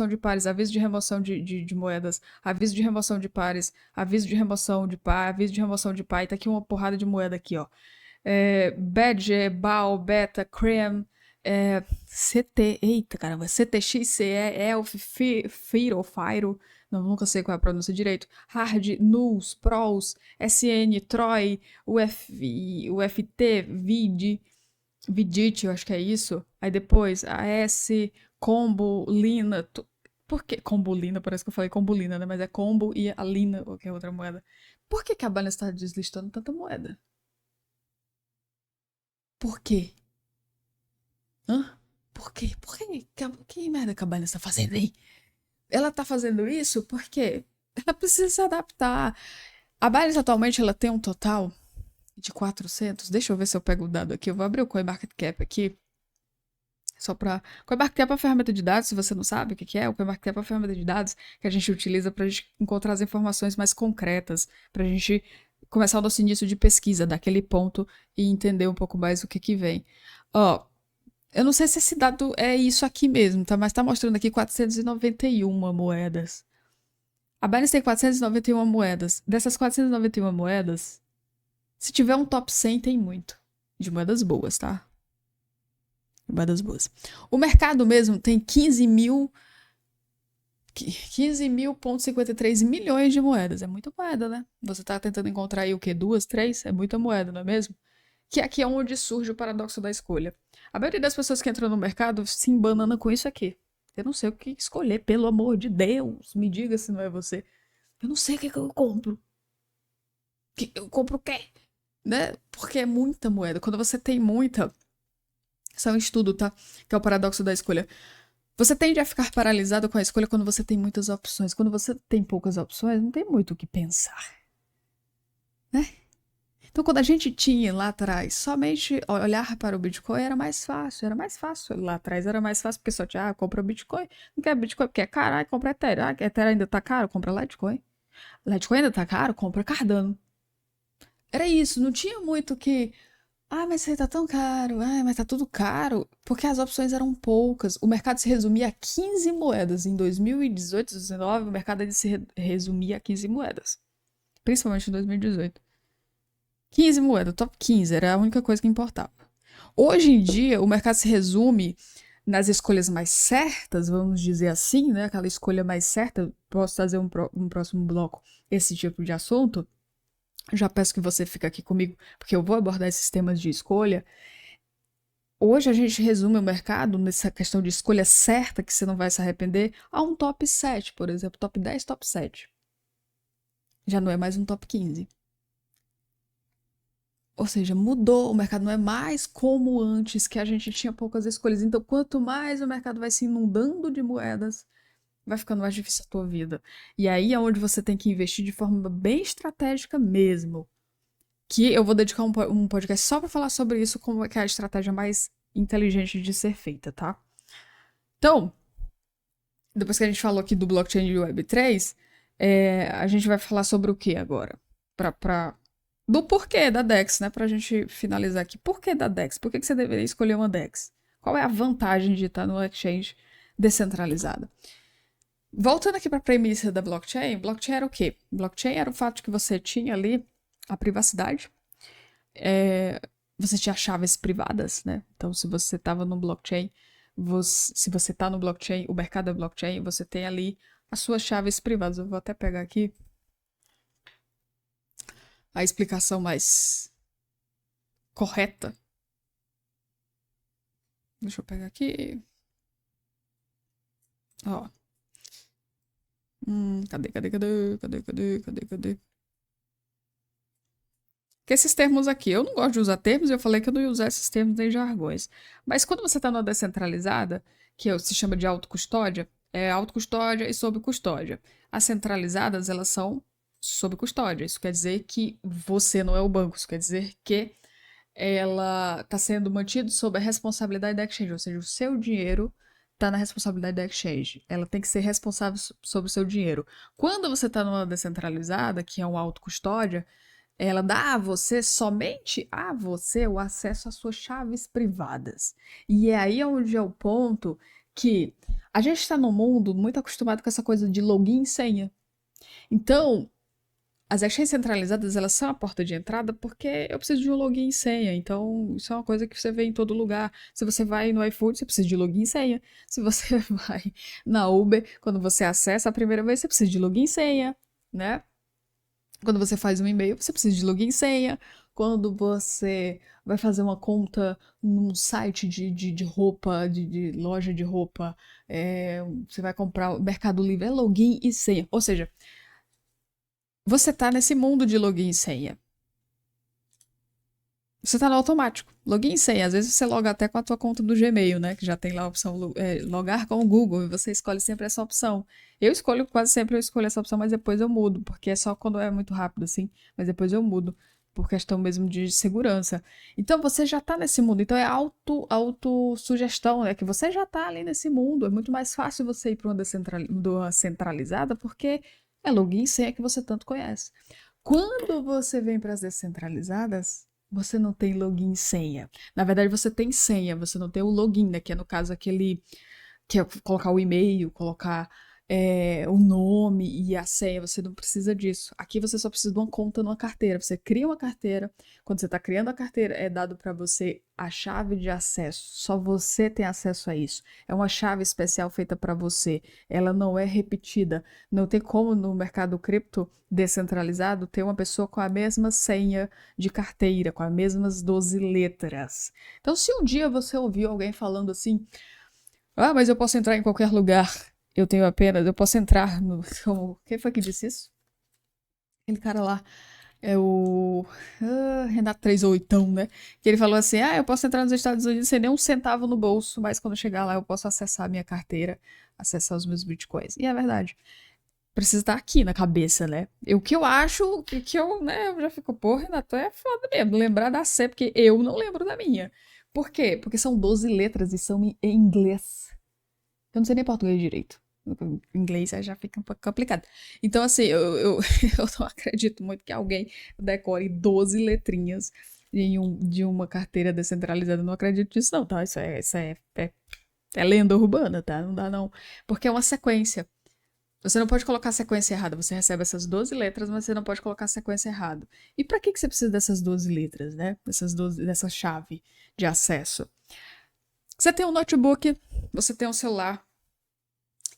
A: de pares, aviso de remoção de moedas, aviso de remoção de pares, aviso de remoção de par, aviso de remoção de par. E tá aqui uma porrada de moeda aqui, ó. Badge, BAL, Beta, CREAM, CT, eita caramba, CTX, CE, ELF, FIRO, não, nunca sei qual é a pronúncia direito, Hard, NULS, PROS, SN, TROI, UFT, VIDIT, eu acho que é isso. Aí depois, AS, Combo, Lina, por que Combo Lina? Parece que eu falei Combolina, né? Mas é Combo e a Lina, ou que é outra moeda. Por que a Binance está deslistando tanta moeda? Por quê? Hã? Por quê? Por quê? Que merda que a Binance tá fazendo aí? Ela tá fazendo isso porque ela precisa se adaptar. A Binance atualmente ela tem um total de 400. Deixa eu ver se eu pego o dado aqui. Eu vou abrir o CoinMarketCap aqui. Só pra. CoinMarketCap é uma ferramenta de dados, se você não sabe o que é. O CoinMarketCap é uma ferramenta de dados que a gente utiliza pra gente encontrar as informações mais concretas, pra gente começar o nosso início de pesquisa daquele ponto e entender um pouco mais o que vem. Ó, eu não sei se esse dado é isso aqui mesmo, tá? Mas tá mostrando aqui 491 moedas. A Binance tem 491 moedas. Dessas 491 moedas, se tiver um top 100, tem muito. De moedas boas, tá? De moedas boas. O mercado mesmo tem 15.053 milhões de moedas. É muita moeda, né? Você tá tentando encontrar aí o quê? 2, 3? É muita moeda, não é mesmo? Que aqui é onde surge o paradoxo da escolha. A maioria das pessoas que entram no mercado se embanana com isso aqui. Eu não sei o que escolher, pelo amor de Deus. Me diga se não é você. Eu não sei o que eu compro. Eu compro o quê? Né? Porque é muita moeda. Quando você tem muita. Isso é um estudo, tá? Que é o paradoxo da escolha. Você tende a ficar paralisado com a escolha quando você tem muitas opções. Quando você tem poucas opções, não tem muito o que pensar. Né? Então, quando a gente tinha lá atrás somente olhar para o Bitcoin, era mais fácil. Era mais fácil. Lá atrás era mais fácil, porque só tinha, compra Bitcoin. Não quer Bitcoin porque é caro, compra Ethereum. Ethereum ainda tá caro, compra Litecoin. Litecoin ainda tá caro, compra Cardano. Era isso, não tinha muito que. Mas isso aí tá tão caro. Mas tá tudo caro. Porque as opções eram poucas. O mercado se resumia a 15 moedas. Em 2018, 2019, o mercado ele se resumia a 15 moedas. Principalmente em 2018. 15 moedas, top 15, era a única coisa que importava. Hoje em dia, o mercado se resume nas escolhas mais certas, vamos dizer assim, né? Aquela escolha mais certa. Posso fazer um próximo bloco esse tipo de assunto. Já peço que você fique aqui comigo, porque eu vou abordar esses temas de escolha. Hoje a gente resume o mercado nessa questão de escolha certa, que você não vai se arrepender, a um top 7, por exemplo, top 10, top 7. Já não é mais um top 15. Ou seja, mudou, o mercado não é mais como antes, que a gente tinha poucas escolhas. Então, quanto mais o mercado vai se inundando de moedas, vai ficando mais difícil a tua vida. E aí é onde você tem que investir de forma bem estratégica mesmo. Que eu vou dedicar um podcast só para falar sobre isso, como é que é a estratégia mais inteligente de ser feita, tá? Então, depois que a gente falou aqui do blockchain e Web3, a gente vai falar sobre o que agora? Do porquê da DEX, né? Pra gente finalizar aqui. Por que da DEX? Por que você deveria escolher uma DEX? Qual é a vantagem de estar no exchange descentralizada? Voltando aqui para a premissa da blockchain, blockchain era o quê? Blockchain era o fato de que você tinha ali a privacidade, você tinha chaves privadas, né? Então, se você estava no blockchain, se você está no blockchain, o mercado é blockchain, você tem ali as suas chaves privadas. Eu vou até pegar aqui a explicação mais correta Deixa eu pegar aqui. Ó. Cadê? Porque esses termos aqui, eu não gosto de usar termos, eu falei que eu não ia usar esses termos nem jargões. Mas quando você está numa descentralizada, se chama de autocustódia, é autocustódia e sob custódia. As centralizadas, elas são sob custódia. Isso quer dizer que você não é o banco. Isso quer dizer que ela está sendo mantida sob a responsabilidade da exchange. Ou seja, o seu dinheiro está na responsabilidade da exchange. Ela tem que ser responsável sobre o seu dinheiro. Quando você está numa descentralizada, que é uma autocustódia, ela dá a você, somente a você, o acesso às suas chaves privadas. E é aí onde é o ponto que a gente está num mundo muito acostumado com essa coisa de login e senha. Então, as exchanges centralizadas, elas são a porta de entrada porque eu preciso de um login e senha. Então, isso é uma coisa que você vê em todo lugar. Se você vai no iFood, você precisa de login e senha. Se você vai na Uber, quando você acessa a primeira vez, você precisa de login e senha, né? Quando você faz um e-mail, você precisa de login e senha. Quando você vai fazer uma conta num site de roupa, de loja de roupa, você vai comprar o Mercado Livre, é login e senha. Ou seja, você tá nesse mundo de login e senha. Você tá no automático. Login e senha. Às vezes você loga até com a tua conta do Gmail, né? Que já tem lá a opção logar com o Google. E você escolhe sempre essa opção. Quase sempre eu escolho essa opção, mas depois eu mudo. Porque é só quando é muito rápido, assim. Mas depois eu mudo. Por questão mesmo de segurança. Então você já tá nesse mundo. Então é autossugestão, né? Que você já tá ali nesse mundo. É muito mais fácil você ir para uma centralizada, porque é login e senha que você tanto conhece. Quando você vem para as descentralizadas, você não tem login e senha. Na verdade, você tem senha, você não tem o login, né? Que é no caso aquele que é colocar o e-mail, colocar o nome e a senha, você não precisa disso. Aqui você só precisa de uma conta numa carteira. Você cria uma carteira, quando você está criando a carteira, é dado para você a chave de acesso. Só você tem acesso a isso. É uma chave especial feita para você. Ela não é repetida. Não tem como no mercado cripto descentralizado ter uma pessoa com a mesma senha de carteira, com as mesmas 12 letras. Então, se um dia você ouviu alguém falando assim, mas eu posso entrar em qualquer lugar. Eu posso entrar no. Quem foi que disse isso? Aquele cara lá. É o. Renato 38, né? Que ele falou assim: eu posso entrar nos Estados Unidos sem nem um centavo no bolso, mas quando eu chegar lá eu posso acessar a minha carteira, acessar os meus bitcoins. E é verdade. Precisa estar aqui na cabeça, né? O que eu acho, né, eu já fico, pô, Renato, é foda mesmo, lembrar da C, porque eu não lembro da minha. Por quê? Porque são 12 letras e são em inglês. Eu não sei nem português direito. Em inglês aí já fica um pouco complicado. Então, assim, eu não acredito muito que alguém decore 12 letrinhas de uma carteira descentralizada. Eu não acredito nisso, não, tá? Isso é lenda urbana, tá? Não dá, não. Porque é uma sequência. Você não pode colocar a sequência errada. Você recebe essas 12 letras, mas você não pode colocar a sequência errada. E para que você precisa dessas 12 letras, né? Dessa chave de acesso? Você tem um notebook, você tem um celular,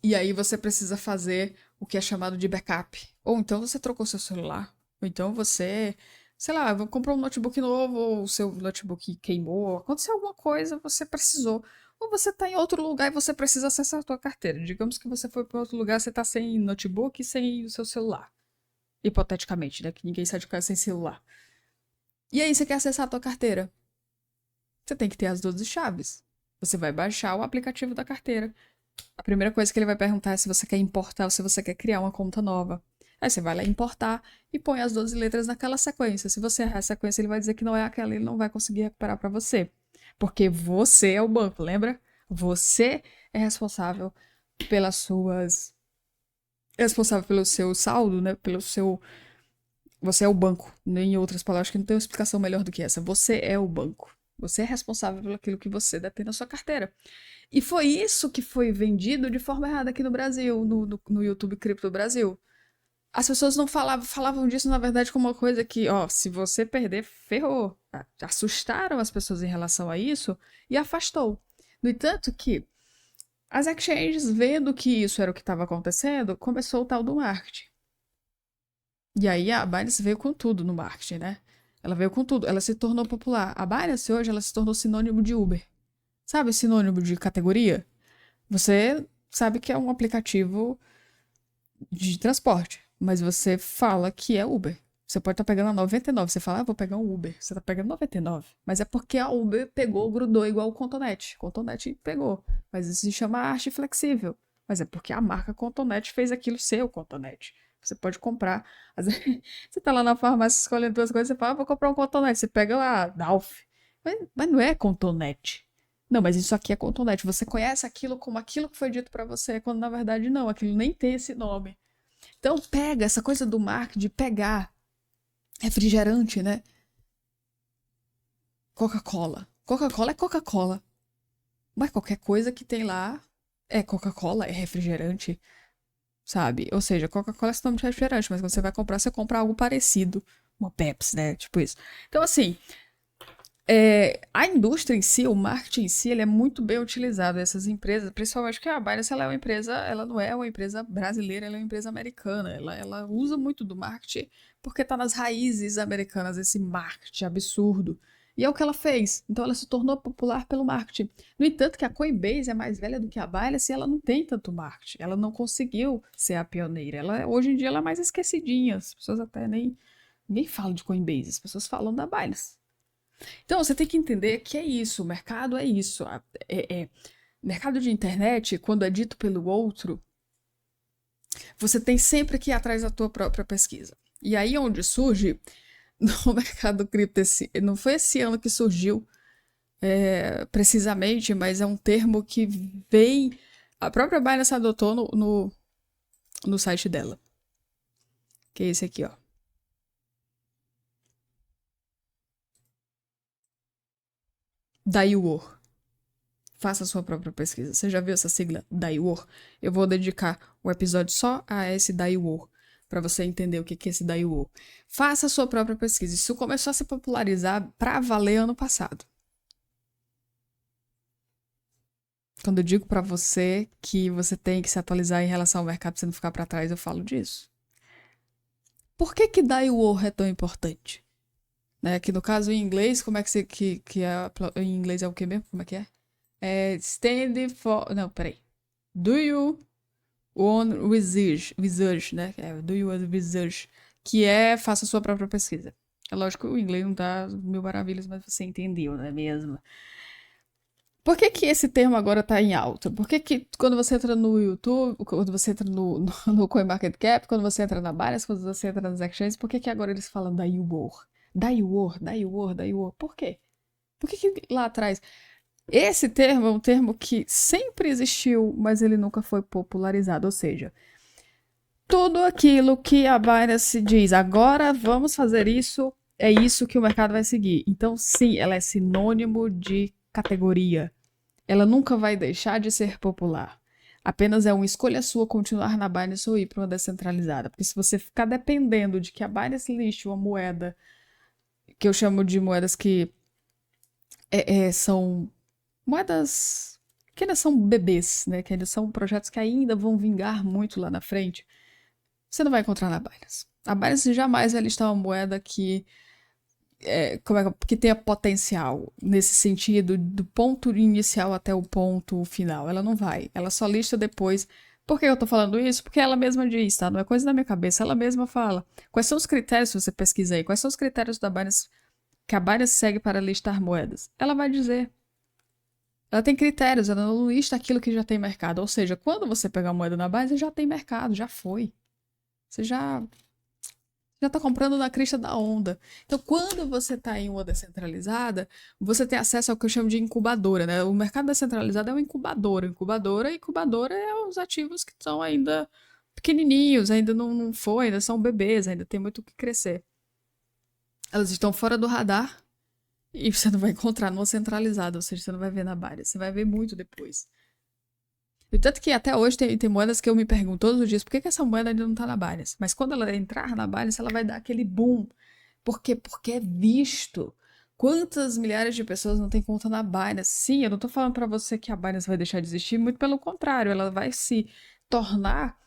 A: e aí você precisa fazer o que é chamado de backup. Ou então você trocou seu celular. Ou então você, sei lá, comprou um notebook novo, ou o seu notebook queimou, aconteceu alguma coisa, você precisou. Ou você está em outro lugar e você precisa acessar a sua carteira. Digamos que você foi para outro lugar, você está sem notebook e sem o seu celular. Hipoteticamente, né? Que ninguém sai de casa sem celular. E aí você quer acessar a tua carteira. Você tem que ter as 12 chaves. Você vai baixar o aplicativo da carteira. A primeira coisa que ele vai perguntar é se você quer importar ou se você quer criar uma conta nova. Aí você vai lá importar e põe as 12 letras naquela sequência. Se você errar a sequência, ele vai dizer que não é aquela e ele não vai conseguir recuperar para você. Porque você é o banco, lembra? Você é responsável pelas suas. Responsável pelo seu saldo, né? Pelo seu. Você é o banco. Em outras palavras, que não tem uma explicação melhor do que essa. Você é o banco. Você é responsável pelo aquilo que você detém na sua carteira. E foi isso que foi vendido de forma errada aqui no Brasil, no YouTube Cripto Brasil. As pessoas não falavam disso, na verdade, como uma coisa que, se você perder, ferrou. Assustaram as pessoas em relação a isso e afastou. No entanto que as exchanges, vendo que isso era o que estava acontecendo, começou o tal do marketing. E aí a Binance veio com tudo no marketing, né? Ela veio com tudo, ela se tornou popular. A Binance hoje, ela se tornou sinônimo de Uber. Sabe sinônimo de categoria? Você sabe que é um aplicativo de transporte, mas você fala que é Uber. Você pode estar pegando a 99, você fala, vou pegar um Uber. Você está pegando 99. Mas é porque a Uber pegou, grudou igual o Contonete. Contonete pegou. Mas isso se chama arte flexível. Mas é porque a marca Contonete fez aquilo ser o Contonete. Você pode comprar. Às vezes, você tá lá na farmácia escolhendo duas coisas, você fala, vou comprar um Contonete. Você pega lá, Dalf. Mas não é Contonete. Não, mas isso aqui é Contonete. Você conhece aquilo como aquilo que foi dito pra você, quando na verdade não. Aquilo nem tem esse nome. Então pega essa coisa do marketing de pegar refrigerante, né? Coca-Cola. Coca-Cola é Coca-Cola. Mas qualquer coisa que tem lá é Coca-Cola, é refrigerante, sabe? Ou seja, Coca-Cola é sinônimo de refrigerante, mas quando você vai comprar, você compra algo parecido. Uma Pepsi, né? Tipo isso. Então, assim, a indústria em si, o marketing em si, ele é muito bem utilizado. Essas empresas, principalmente que a Binance, ela é uma empresa, ela não é uma empresa brasileira, ela é uma empresa americana. Ela usa muito do marketing porque está nas raízes americanas esse marketing absurdo. E é o que ela fez. Então ela se tornou popular pelo marketing. No entanto, que a Coinbase é mais velha do que a Binance e ela não tem tanto marketing. Ela não conseguiu ser a pioneira. Hoje em dia ela é mais esquecidinha. As pessoas até ninguém fala de Coinbase, as pessoas falam da Binance. Então, você tem que entender que é isso, o mercado é isso. Mercado de internet, quando é dito pelo outro, você tem sempre que ir atrás da tua própria pesquisa. E aí onde surge, no mercado cripto, não foi esse ano que surgiu precisamente, mas é um termo que vem, a própria Binance adotou no site dela, que é esse aqui, ó. DAIWOR. Faça a sua própria pesquisa. Você já viu essa sigla DAIWOR? Eu vou dedicar o episódio só a esse DAIWOR, para você entender o que é esse DAIWOR. Faça a sua própria pesquisa. Isso começou a se popularizar para valer ano passado. Quando eu digo para você que você tem que se atualizar em relação ao mercado para você não ficar para trás, eu falo disso. Por que DAIWOR é tão importante? Né? Que no caso em inglês, como é que você em inglês é o que mesmo? Como é que é? Stand for. Não, peraí. Do you want research, né? Do you want research? Que é faça a sua própria pesquisa. É lógico que o inglês não tá mil maravilhas, mas você entendeu, não é mesmo? Por que esse termo agora tá em alta? Por que quando você entra no YouTube, quando você entra no CoinMarketCap, quando você entra na Binance, quando você entra nas exchanges, por que agora eles falam da YouWar? Da YouWar, da YouWar, da YouWar. Por quê? Por que lá atrás? Esse termo é um termo que sempre existiu, mas ele nunca foi popularizado. Ou seja, tudo aquilo que a Binance diz, agora vamos fazer isso, é isso que o mercado vai seguir. Então, sim, ela é sinônimo de categoria. Ela nunca vai deixar de ser popular. Apenas é uma escolha sua continuar na Binance ou ir para uma descentralizada. Porque se você ficar dependendo de que a Binance liste uma moeda, que eu chamo de moedas que são moedas que ainda são bebês, né? Que ainda são projetos que ainda vão vingar muito lá na frente, você não vai encontrar na Binance. A Binance jamais vai listar uma moeda que tenha potencial nesse sentido, do ponto inicial até o ponto final. Ela não vai. Ela só lista depois. Por que eu tô falando isso? Porque ela mesma diz, tá? Não é coisa da minha cabeça. Ela mesma fala. Quais são os critérios, se você pesquisa aí, quais são os critérios da Binance que a Binance segue para listar moedas? Ela vai dizer. Ela tem critérios, ela não lista aquilo que já tem mercado. Ou seja, quando você pegar uma moeda na Binance, já tem mercado, já foi. Você já está comprando na crista da onda. Então, quando você está em uma descentralizada, você tem acesso ao que eu chamo de incubadora, né? O mercado descentralizado é uma incubadora. Incubadora é os ativos que estão ainda pequenininhos, ainda não foi, ainda são bebês, ainda tem muito o que crescer. Elas estão fora do radar e você não vai encontrar numa centralizada, ou seja, você não vai ver na Binance, você vai ver muito depois. E tanto que até hoje tem moedas que eu me pergunto todos os dias por que essa moeda ainda não tá na Binance. Mas quando ela entrar na Binance, ela vai dar aquele boom. Por quê? Porque é visto. Quantas milhares de pessoas não têm conta na Binance? Sim, eu não tô falando para você que a Binance vai deixar de existir, muito pelo contrário, ela vai se tornar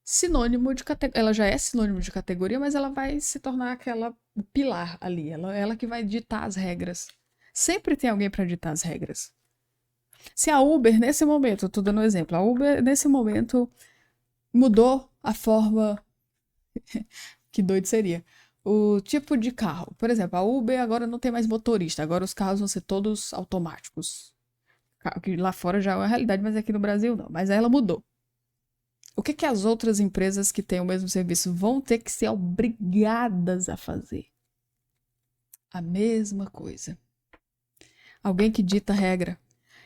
A: sinônimo de categoria. Ela já é sinônimo de categoria, mas ela vai se tornar aquela pilar ali. Ela que vai ditar as regras. Sempre tem alguém para ditar as regras. Se a Uber, nesse momento, eu tô dando um exemplo, a Uber, nesse momento, mudou a forma, que doido seria, o tipo de carro. Por exemplo, a Uber agora não tem mais motorista, agora os carros vão ser todos automáticos. Que lá fora já é uma realidade, mas aqui no Brasil não. Mas aí ela mudou. O que as outras empresas que têm o mesmo serviço vão ter que ser obrigadas a fazer? A mesma coisa. Alguém que dita regra.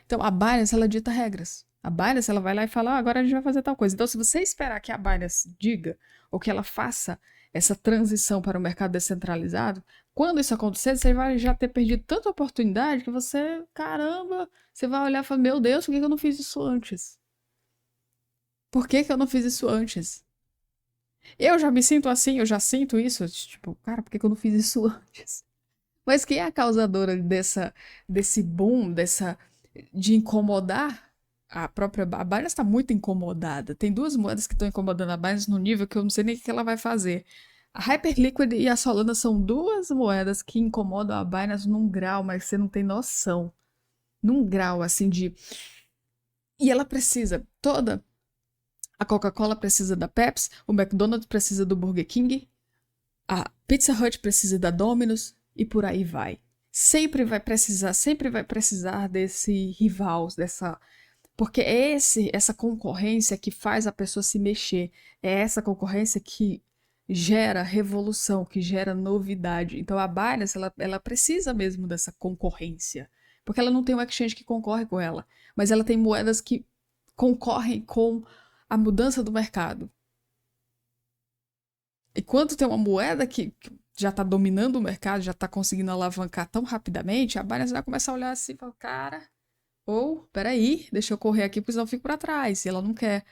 A: Então, a Binance, ela dita regras. A Binance, ela vai lá e fala, agora a gente vai fazer tal coisa. Então, se você esperar que a Binance diga, ou que ela faça essa transição para o mercado descentralizado, quando isso acontecer, você vai já ter perdido tanta oportunidade que você, caramba, você vai olhar e falar, meu Deus, por que eu não fiz isso antes? Por que eu não fiz isso antes? Eu já me sinto assim, eu já sinto isso, tipo, cara, por que eu não fiz isso antes? Mas quem é a causadora desse boom, de incomodar a própria a Binance está muito incomodada. Tem duas moedas que estão incomodando a Binance no nível que eu não sei nem o que ela vai fazer. A Hyperliquid e a Solana são duas moedas que incomodam a Binance num grau, mas você não tem noção. Num grau assim de. E ela precisa toda. A Coca-Cola precisa da Pepsi, o McDonald's precisa do Burger King, a Pizza Hut precisa da Domino's e por aí vai. Sempre vai precisar desse rival, dessa. Porque é essa concorrência que faz a pessoa se mexer. É essa concorrência que gera revolução, que gera novidade. Então a Binance, ela precisa mesmo dessa concorrência. Porque ela não tem um exchange que concorre com ela. Mas ela tem moedas que concorrem com a mudança do mercado. E quando tem uma moeda que já está dominando o mercado, já está conseguindo alavancar tão rapidamente, a Binance vai começar a olhar assim e falar, cara, peraí, deixa eu correr aqui, porque senão eu fico para trás. E ela não quer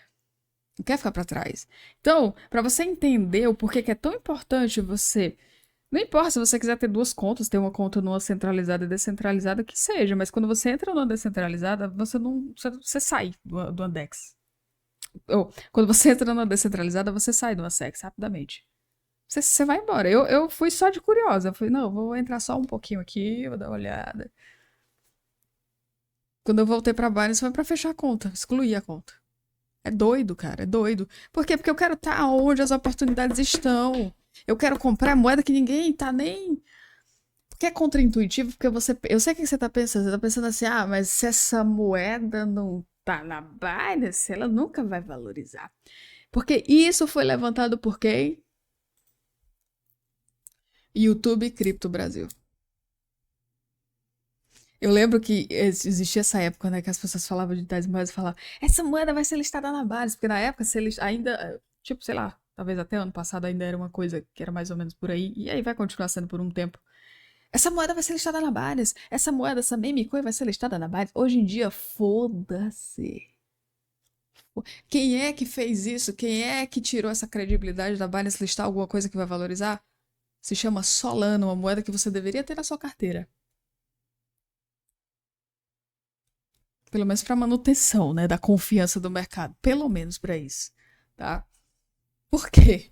A: ficar para trás. Então, para você entender o porquê que é tão importante você. Não importa se você quiser ter duas contas, ter uma conta numa centralizada e descentralizada, que seja, mas quando você entra numa descentralizada, você não. Você sai do Andex. Ou, quando você entra numa descentralizada, você sai do Ansex rapidamente. Você vai embora. Eu fui só de curiosa. Eu fui, não, vou entrar só um pouquinho aqui, vou dar uma olhada. Quando eu voltei pra Binance, foi pra fechar a conta, excluir a conta. É doido, cara, é doido. Por quê? Porque eu quero estar onde as oportunidades estão. Eu quero comprar moeda que ninguém tá nem. Porque é contraintuitivo, porque você. Eu sei o que você tá pensando. Você tá pensando assim, mas se essa moeda não tá na Binance, ela nunca vai valorizar. Porque isso foi levantado por quem? YouTube Cripto Brasil. Eu lembro que existia essa época, né, que as pessoas falavam de tais moedas e falavam, essa moeda vai ser listada na Binance, porque na época ainda, tipo, sei lá, talvez até ano passado ainda era uma coisa que era mais ou menos por aí, e aí vai continuar sendo por um tempo. Essa moeda vai ser listada na Binance, essa moeda, essa meme coin vai ser listada na Binance. Hoje em dia, foda-se. Quem é que fez isso? Quem é que tirou essa credibilidade da Binance listar alguma coisa que vai valorizar? Se chama Solana, uma moeda que você deveria ter na sua carteira. Pelo menos para manutenção, né, da confiança do mercado. Pelo menos para isso, tá? Por quê?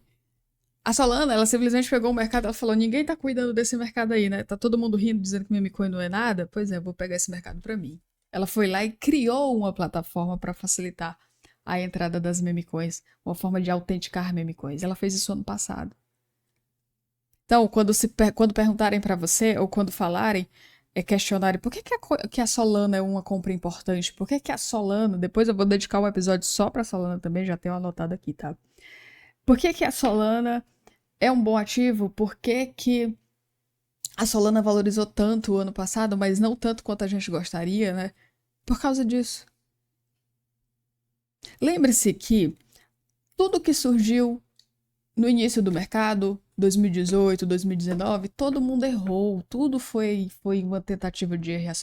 A: A Solana, ela simplesmente pegou o mercado, ela falou, ninguém tá cuidando desse mercado aí, né? Tá todo mundo rindo, dizendo que meme coin não é nada. Pois é, eu vou pegar esse mercado para mim. Ela foi lá e criou uma plataforma para facilitar a entrada das meme coins, uma forma de autenticar meme coins. Ela fez isso ano passado. Então, quando perguntarem para você, ou quando falarem, questionarem por que a Solana é uma compra importante, por que a Solana, depois eu vou dedicar um episódio só para Solana também, já tenho anotado aqui, tá? Por que a Solana é um bom ativo? Por que a Solana valorizou tanto o ano passado, mas não tanto quanto a gente gostaria, né? Por causa disso. Lembre-se que tudo que surgiu no início do mercado, 2018, 2019, todo mundo errou, tudo foi uma tentativa de erro.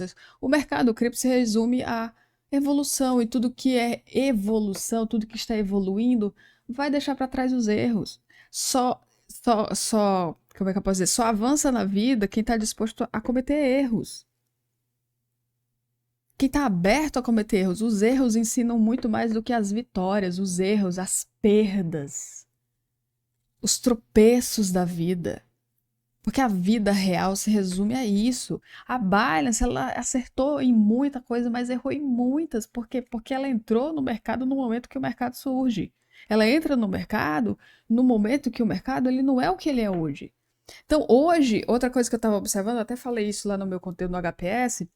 A: O mercado cripto se resume a evolução, e tudo que é evolução, tudo que está evoluindo, vai deixar para trás os erros. Como é que eu posso dizer? Só avança na vida quem está disposto a cometer erros. Quem está aberto a cometer erros. Os erros ensinam muito mais do que as vitórias, os erros, as perdas, os tropeços da vida. Porque a vida real se resume a isso. A Binance, ela acertou em muita coisa, mas errou em muitas. Por quê? Porque ela entrou no mercado no momento que o mercado surge. Ela entra no mercado no momento que o mercado ele não é o que ele é hoje. Então, hoje, outra coisa que eu estava observando, até falei isso lá no meu conteúdo no HPS,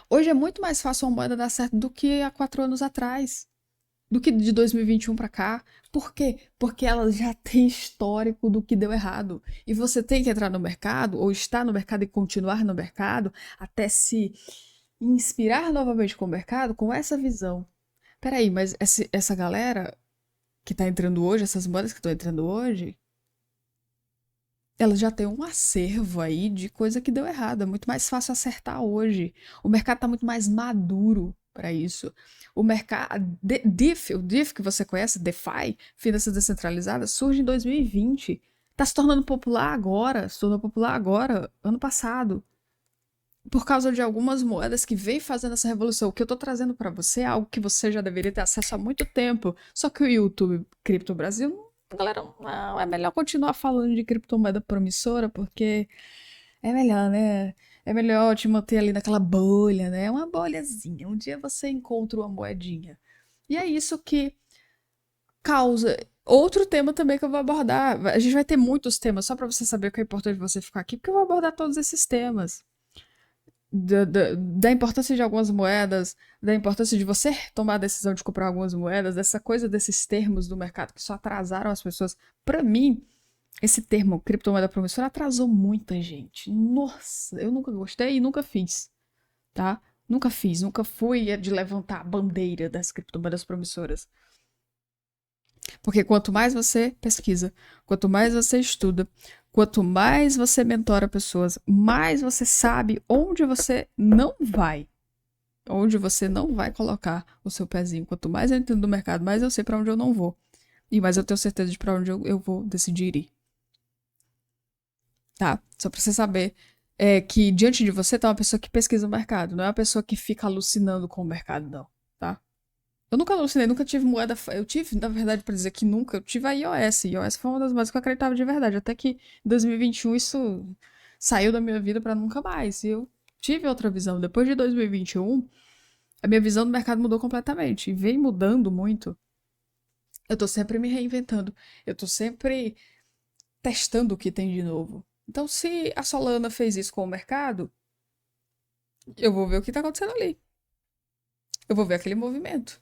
A: hoje é muito mais fácil uma moeda dar certo do que há 4 anos atrás, do que de 2021 para cá. Por quê? Porque ela já tem histórico do que deu errado. E você tem que entrar no mercado, ou estar no mercado e continuar no mercado, até se inspirar novamente com o mercado, com essa visão. Peraí, mas essa galera que tá entrando hoje, essas moedas que estão entrando hoje, ela já tem um acervo aí de coisa que deu errado. É muito mais fácil acertar hoje. O mercado está muito mais maduro para isso. O mercado. O DIF que você conhece, DeFi, finanças descentralizadas, surge em 2020. Está se tornando popular agora. Se tornou popular agora, ano passado. Por causa de algumas moedas que vêm fazendo essa revolução. O que eu estou trazendo para você é algo que você já deveria ter acesso há muito tempo. Só que o YouTube Cripto Brasil galera, não, é melhor continuar falando de criptomoeda promissora, porque é melhor, né? É melhor te manter ali naquela bolha, né? Uma bolhazinha. Um dia você encontra uma moedinha. E é isso que causa. Outro tema também que eu vou abordar. A gente vai ter muitos temas, só para você saber que é importante você ficar aqui, porque eu vou abordar todos esses temas da importância de algumas moedas, da importância de você tomar a decisão de comprar algumas moedas, dessa coisa desses termos do mercado que só atrasaram as pessoas. Para mim, esse termo criptomoeda promissora atrasou muita gente. Nossa, eu nunca gostei e nunca fiz, tá? Nunca fiz, nunca fui de levantar a bandeira das criptomoedas promissoras. Porque quanto mais você pesquisa, quanto mais você estuda, quanto mais você mentora pessoas, mais você sabe onde você não vai. Onde você não vai colocar o seu pezinho. Quanto mais eu entendo do mercado, mais eu sei para onde eu não vou. E mais eu tenho certeza de para onde eu vou decidir ir. Tá? Só pra você saber que diante de você tá uma pessoa que pesquisa o mercado. Não é uma pessoa que fica alucinando com o mercado, não. Tá? Eu nunca alucinei, nunca tive moeda. Eu tive, na verdade, pra dizer que nunca, eu tive a iOS. iOS foi uma das moedas que eu acreditava de verdade. Até que em 2021 isso saiu da minha vida pra nunca mais. E eu tive outra visão. Depois de 2021, a minha visão do mercado mudou completamente. E vem mudando muito. Eu tô sempre me reinventando. Eu tô sempre testando o que tem de novo. Então, se a Solana fez isso com o mercado, eu vou ver o que tá acontecendo ali. Eu vou ver aquele movimento.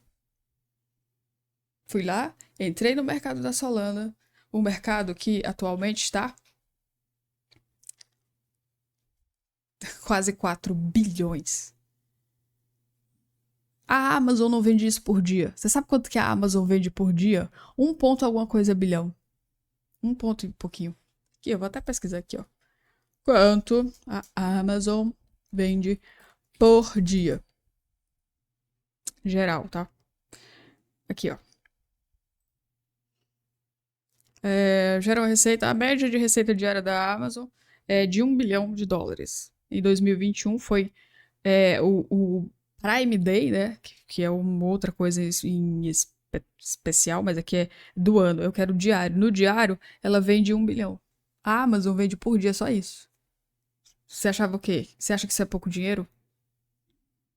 A: Fui lá, entrei no mercado da Solana, um mercado que atualmente está quase 4 bilhões. A Amazon não vende isso por dia. Você sabe quanto que a Amazon vende por dia? 1 ponto alguma coisa bilhão. 1 ponto e pouquinho. Aqui, eu vou até pesquisar aqui, ó. Quanto a Amazon vende por dia? Geral, tá? Aqui, ó. Gera uma receita, a média de receita diária da Amazon é de $1 bilhão. Em 2021 foi o Prime Day, né? Que é uma outra coisa em especial, mas aqui é do ano. Eu quero diário. No diário, ela vende 1 bilhão. A Amazon vende por dia só isso. Você achava o quê? Você acha que isso é pouco dinheiro?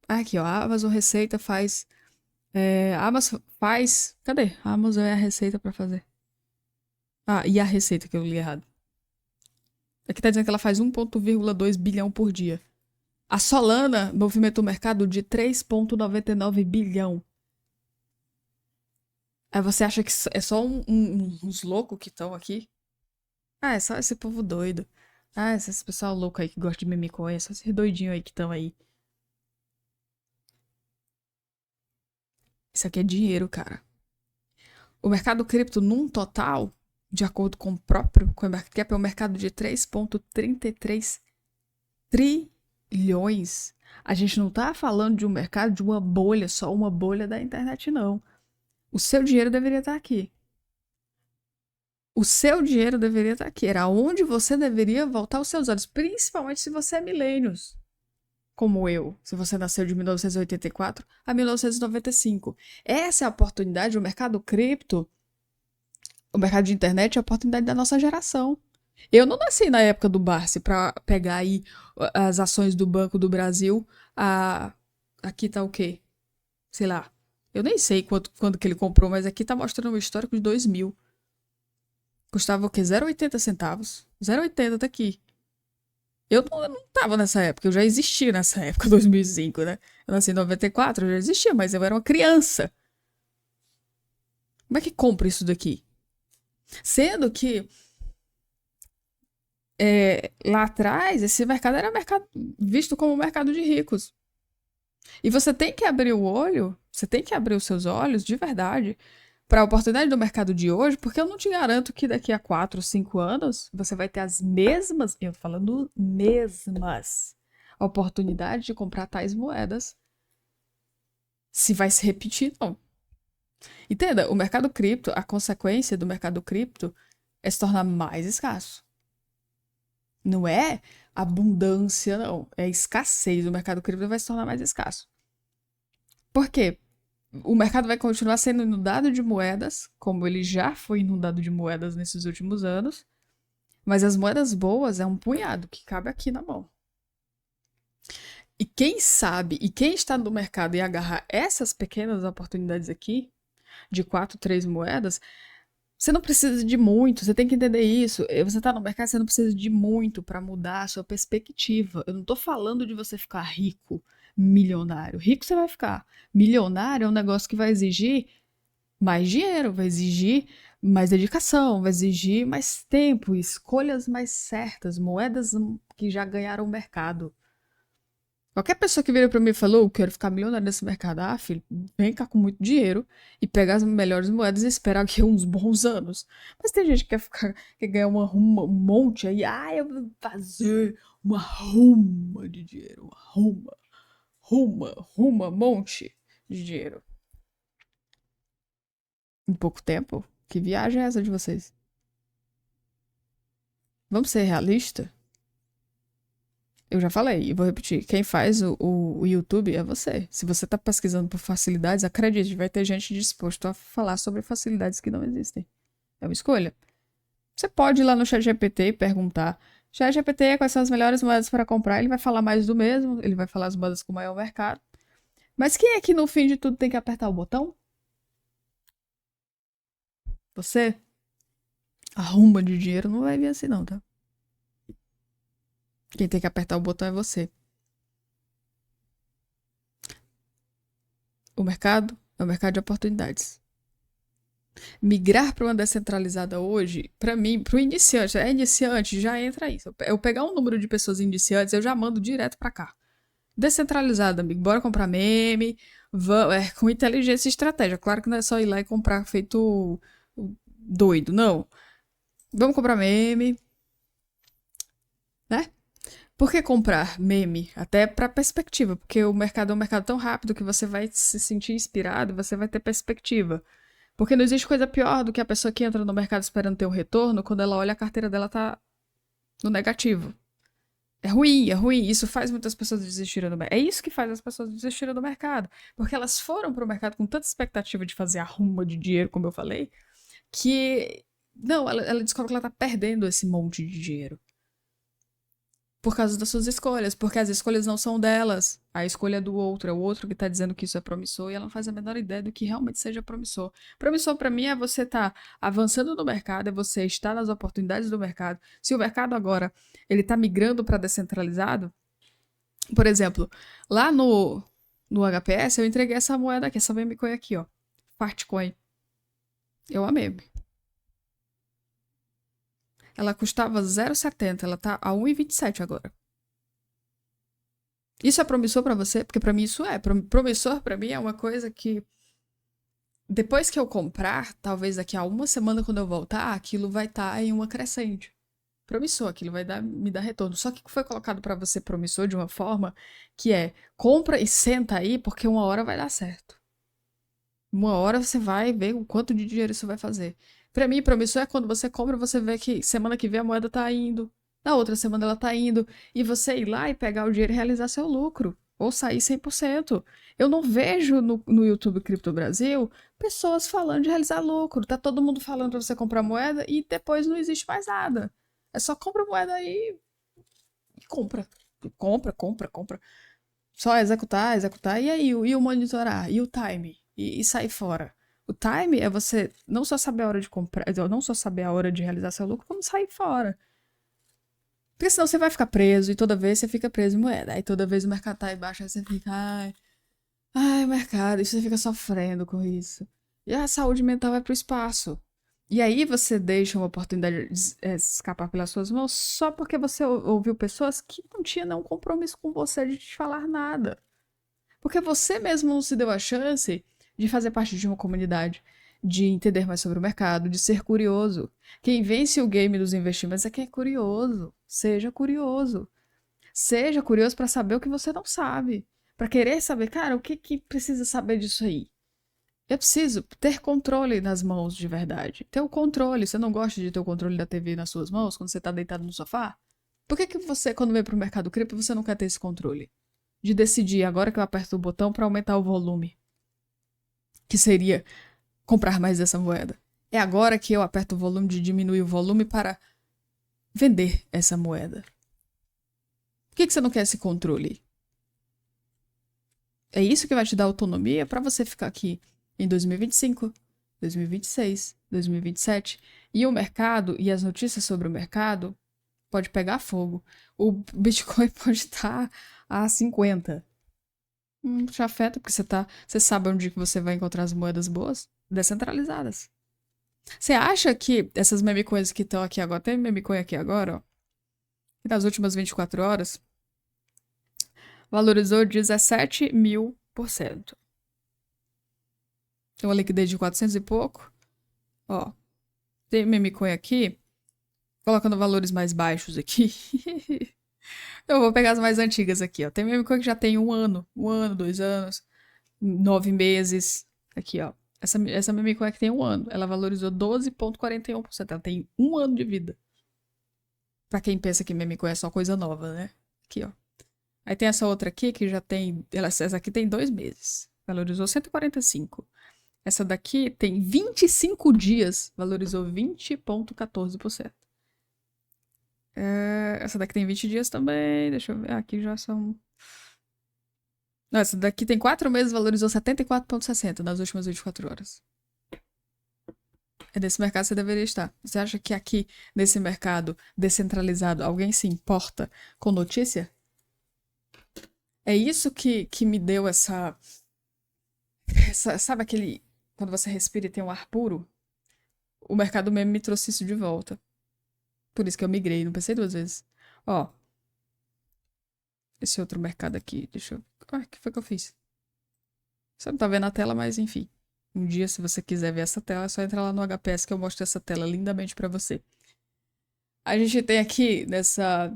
A: Aqui, ó. A Amazon Receita faz. A Amazon faz. Cadê? A Amazon é a receita pra fazer. Ah, e a receita que eu li errado. Aqui tá dizendo que ela faz 1,2 bilhão por dia. A Solana movimenta o mercado de 3,99 bilhão. Aí você acha que é só uns loucos que estão aqui? Ah, é só esse povo doido. Ah, esse pessoal louco aí que gosta de meme coin, é só esses doidinhos aí que estão aí. Isso aqui é dinheiro, cara. O mercado cripto, num total, de acordo com o próprio CoinMarketCap, é um mercado de 3,33 trilhões. A gente não tá falando de um mercado de uma bolha, só uma bolha da internet, não. O seu dinheiro deveria estar aqui. O seu dinheiro deveria estar aqui. Era onde você deveria voltar os seus olhos, principalmente se você é milênios, como eu. Se você nasceu de 1984 a 1995. Essa é a oportunidade, o mercado cripto, o mercado de internet é a oportunidade da nossa geração. Eu não nasci na época do Barsi pra pegar aí as ações do Banco do Brasil. A... Aqui tá o quê? Sei lá. Eu nem sei quando que ele comprou, mas aqui tá mostrando um histórico de 2000. Custava o quê? 0,80 centavos. 0,80 tá aqui. Eu não tava nessa época, eu já existia nessa época, 2005, né? Eu nasci em 94, eu já existia, mas eu era uma criança. Como é que compra isso daqui? Sendo que lá atrás, esse mercado era visto como um mercado de ricos. E você tem que abrir o olho, você tem que abrir os seus olhos de verdade para a oportunidade do mercado de hoje, porque eu não te garanto que daqui a 4, 5 anos você vai ter as mesmas, eu falando mesmas, oportunidades de comprar tais moedas. Se vai se repetir, não. Entenda, o mercado cripto, a consequência do mercado cripto é se tornar mais escasso. Não é abundância, não. É escassez. O mercado cripto vai se tornar mais escasso. Por quê? O mercado vai continuar sendo inundado de moedas, como ele já foi inundado de moedas nesses últimos anos, mas as moedas boas é um punhado que cabe aqui na mão. E quem sabe, e quem está no mercado e agarrar essas pequenas oportunidades aqui, de 4, 3 moedas, você não precisa de muito, você tem que entender isso. Você está no mercado, você não precisa de muito para mudar a sua perspectiva. Eu não estou falando de você ficar rico, milionário. Rico você vai ficar. Milionário é um negócio que vai exigir mais dinheiro, vai exigir mais dedicação, vai exigir mais tempo, escolhas mais certas, moedas que já ganharam o mercado. Qualquer pessoa que vira pra mim e falou, eu quero ficar milionário nesse mercado, filho, vem cá com muito dinheiro e pegar as melhores moedas e esperar aqui uns bons anos. Mas tem gente que quer ganhar um monte aí, eu vou fazer uma ruma de dinheiro, monte de dinheiro. Em pouco tempo? Que viagem é essa de vocês? Vamos ser realistas? Eu já falei e vou repetir. Quem faz o YouTube é você. Se você tá pesquisando por facilidades, acredite, vai ter gente disposto a falar sobre facilidades que não existem. É uma escolha. Você pode ir lá no ChatGPT e perguntar: ChatGPT, quais são as melhores moedas para comprar? Ele vai falar mais do mesmo, ele vai falar as moedas com maior mercado. Mas quem é que no fim de tudo tem que apertar o botão? Você? Arruma de dinheiro não vai vir assim, não, tá? Quem tem que apertar o botão é você. O mercado é um mercado de oportunidades. Migrar para uma descentralizada hoje, para mim, para o iniciante, é iniciante, já entra isso. Eu pegar um número de pessoas iniciantes, eu já mando direto para cá. Descentralizada, amigo, bora comprar meme, com inteligência e estratégia. Claro que não é só ir lá e comprar feito doido, não. Vamos comprar meme, né? Por que comprar meme? Até para perspectiva, porque o mercado é um mercado tão rápido que você vai se sentir inspirado, você vai ter perspectiva. Porque não existe coisa pior do que a pessoa que entra no mercado esperando ter um retorno, quando ela olha a carteira dela tá no negativo. É ruim, é ruim. Isso faz muitas pessoas desistirem do mercado. É isso que faz as pessoas desistirem do mercado. Porque elas foram pro mercado com tanta expectativa de fazer arruma de dinheiro, como eu falei, que. Não, ela descobre que ela tá perdendo esse monte de dinheiro. Por causa das suas escolhas, porque as escolhas não são delas. A escolha é do outro, é o outro que tá dizendo que isso é promissor e ela não faz a menor ideia do que realmente seja promissor. Promissor para mim é você estar avançando no mercado, é você estar nas oportunidades do mercado. Se o mercado agora ele tá migrando para descentralizado, por exemplo, lá no HPS eu entreguei essa moeda aqui, essa meme coin aqui, ó, Fartcoin. Eu amei. Ela custava 0,70, ela tá a 1,27 agora. Isso é promissor pra você? Porque pra mim isso é. Promissor pra mim é uma coisa que depois que eu comprar, talvez daqui a uma semana quando eu voltar, aquilo vai estar em uma crescente. Promissor, aquilo vai me dar retorno. Só que foi colocado pra você promissor de uma forma que é compra e senta aí porque uma hora vai dar certo. Uma hora você vai ver o quanto de dinheiro isso vai fazer. Pra mim, promissor é quando você compra, você vê que semana que vem a moeda tá indo. Na outra semana ela tá indo. E você ir lá e pegar o dinheiro e realizar seu lucro. Ou sair 100%. Eu não vejo no YouTube Cripto Brasil pessoas falando de realizar lucro. Tá todo mundo falando pra você comprar moeda e depois não existe mais nada. É só compra moeda aí e compra. Compra, compra, compra. Só executar, executar. E aí, e o monitorar? E o time? E sair fora? O time é você não só saber a hora de comprar, não só saber a hora de realizar seu lucro, como sair fora. Porque senão você vai ficar preso e toda vez você fica preso em moeda. Aí toda vez o mercado tá aí baixo, aí você fica, ai, mercado, e você fica sofrendo com isso. E a saúde mental vai pro espaço. E aí você deixa uma oportunidade de escapar pelas suas mãos só porque você ouviu pessoas que não tinham nenhum compromisso com você de te falar nada. Porque você mesmo não se deu a chance de fazer parte de uma comunidade, de entender mais sobre o mercado, de ser curioso. Quem vence o game dos investimentos é quem é curioso. Seja curioso. Seja curioso para saber o que você não sabe. Para querer saber, cara, o que precisa saber disso aí? Eu preciso ter controle nas mãos de verdade. Ter o controle. Você não gosta de ter o controle da TV nas suas mãos quando você está deitado no sofá? Por que você, quando vem para o mercado cripto, você não quer ter esse controle? De decidir agora que eu aperto o botão para aumentar o volume. Que seria comprar mais dessa moeda. É agora que eu aperto o volume de diminuir o volume para vender essa moeda. Por que você não quer esse controle? É isso que vai te dar autonomia para você ficar aqui em 2025, 2026, 2027. E o mercado e as notícias sobre o mercado pode pegar fogo. O Bitcoin pode estar a 50. Te afeta porque você sabe onde que você vai encontrar as moedas boas? Descentralizadas. Você acha que essas meme coins que estão aqui agora, tem meme coin aqui agora, ó, que nas últimas 24 horas valorizou 17.000%. Tem uma liquidez de 400 e pouco. Ó, tem meme coin aqui, colocando valores mais baixos aqui. Eu vou pegar as mais antigas aqui, ó. Tem meme coin que já tem 1 ano, 2 anos, 9 meses. Aqui, ó. Essa meme coin aqui tem 1 ano. Ela valorizou 12,41%. Ela tem 1 ano de vida. Pra quem pensa que meme coin é só coisa nova, né? Aqui, ó. Aí tem essa outra aqui que já tem... Essa aqui tem 2 meses. Valorizou 145. Essa daqui tem 25 dias. Valorizou 20,14%. Essa daqui tem 20 dias também. Deixa eu ver. Aqui já são... Não, essa daqui tem 4 meses. Valorizou 74,60 nas últimas 24 horas. É nesse mercado que você deveria estar. Você acha que aqui, nesse mercado descentralizado, alguém se importa com notícia? É isso que me deu essa... Sabe aquele... Quando você respira e tem um ar puro? O mercado mesmo me trouxe isso de volta. Por isso que eu migrei, não pensei 2 vezes. Ó. Esse outro mercado aqui, deixa eu... o que foi que eu fiz? Você não tá vendo a tela, mas enfim. Um dia, se você quiser ver essa tela, é só entrar lá no HPS que eu mostro essa tela lindamente pra você. A gente tem aqui nessa...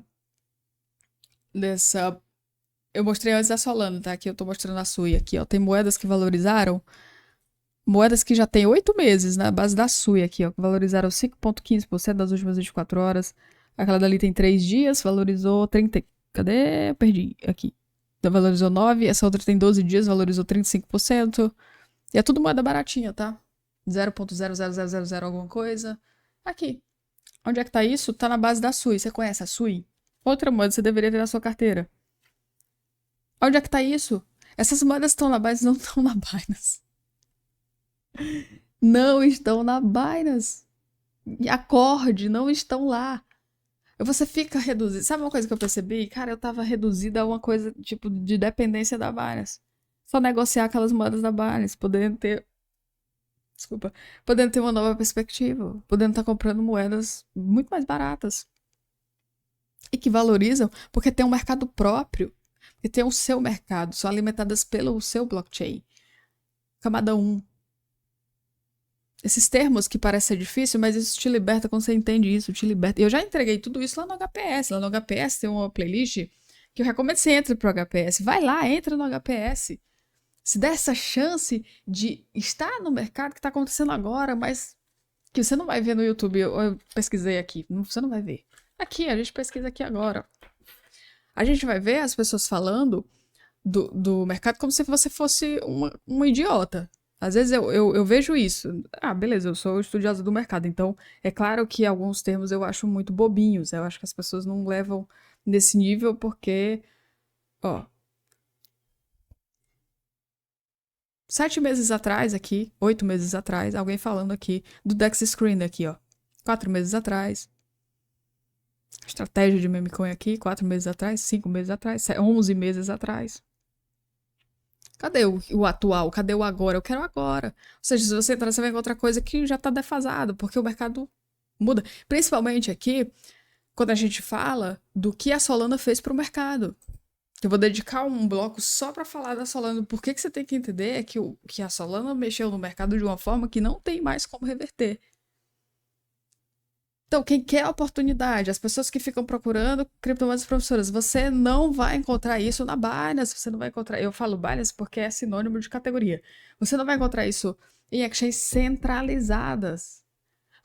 A: Eu mostrei antes a Solana, tá? Aqui eu tô mostrando a Sui. Aqui, ó. Tem moedas que valorizaram. Moedas que já tem 8 meses na base da Sui aqui, ó. Que valorizaram 5,15% das últimas 24 horas. Aquela dali tem 3 dias, valorizou 30... Cadê? Eu perdi. Aqui. Então, valorizou 9. Essa outra tem 12 dias, valorizou 35%. E é tudo moeda baratinha, tá? 0,00000 alguma coisa. Aqui. Onde é que tá isso? Tá na base da Sui. Você conhece a Sui? Outra moeda que você deveria ter na sua carteira. Onde é que tá isso? Essas moedas estão na Binance, não estão na Binance. Não estão na Binance. E acorde, não estão lá. Você fica reduzido. Sabe uma coisa que eu percebi? Cara, eu tava reduzida a uma coisa, tipo, de dependência da Binance. Só negociar aquelas moedas da Binance, podendo ter... Desculpa. Podendo ter uma nova perspectiva. Podendo estar comprando moedas muito mais baratas. E que valorizam, porque tem um mercado próprio. E tem o seu mercado, são alimentadas pelo seu blockchain. Camada 1. Esses termos que parecem ser difícil, mas isso te liberta quando você entende isso, te liberta. Eu já entreguei tudo isso lá no HPS. Lá no HPS tem uma playlist que eu recomendo que você entre pro HPS. Vai lá, entra no HPS. Se der essa chance de estar no mercado que está acontecendo agora, mas que você não vai ver no YouTube. Eu pesquisei aqui, você não vai ver. Aqui, a gente pesquisa aqui agora. A gente vai ver as pessoas falando do mercado como se você fosse uma idiota. Às vezes eu vejo isso. Ah, beleza, eu sou estudiosa do mercado, então é claro que alguns termos eu acho muito bobinhos. Eu acho que as pessoas não levam nesse nível porque, ó, 7 meses atrás aqui, 8 meses atrás, alguém falando aqui do Dex Screen aqui, ó. 4 meses atrás. Estratégia de meme coin aqui, 4 meses atrás, 5 meses atrás, 11 meses atrás. Cadê o atual? Cadê o agora? Eu quero agora. Ou seja, se você entrar, você vai encontrar coisa que já tá defasado, porque o mercado muda. Principalmente aqui, quando a gente fala do que a Solana fez pro mercado. Eu vou dedicar um bloco só para falar da Solana. Por que você tem que entender é que a Solana mexeu no mercado de uma forma que não tem mais como reverter. Então, quem quer oportunidade, as pessoas que ficam procurando criptomoedas promissoras, você não vai encontrar isso na Binance, você não vai encontrar. Eu falo Binance porque é sinônimo de categoria. Você não vai encontrar isso em exchanges centralizadas.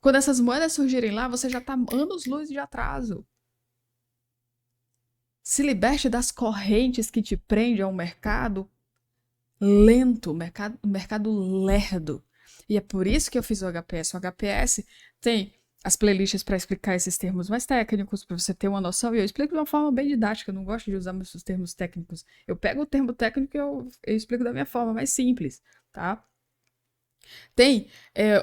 A: Quando essas moedas surgirem lá, você já está anos-luz de atraso. Se liberte das correntes que te prendem a um mercado lento, mercado lerdo. E é por isso que eu fiz o HPS. O HPS tem as playlists para explicar esses termos mais técnicos, para você ter uma noção. E eu explico de uma forma bem didática, eu não gosto de usar muitos termos técnicos. Eu pego o termo técnico e eu explico da minha forma mais simples, tá? Tem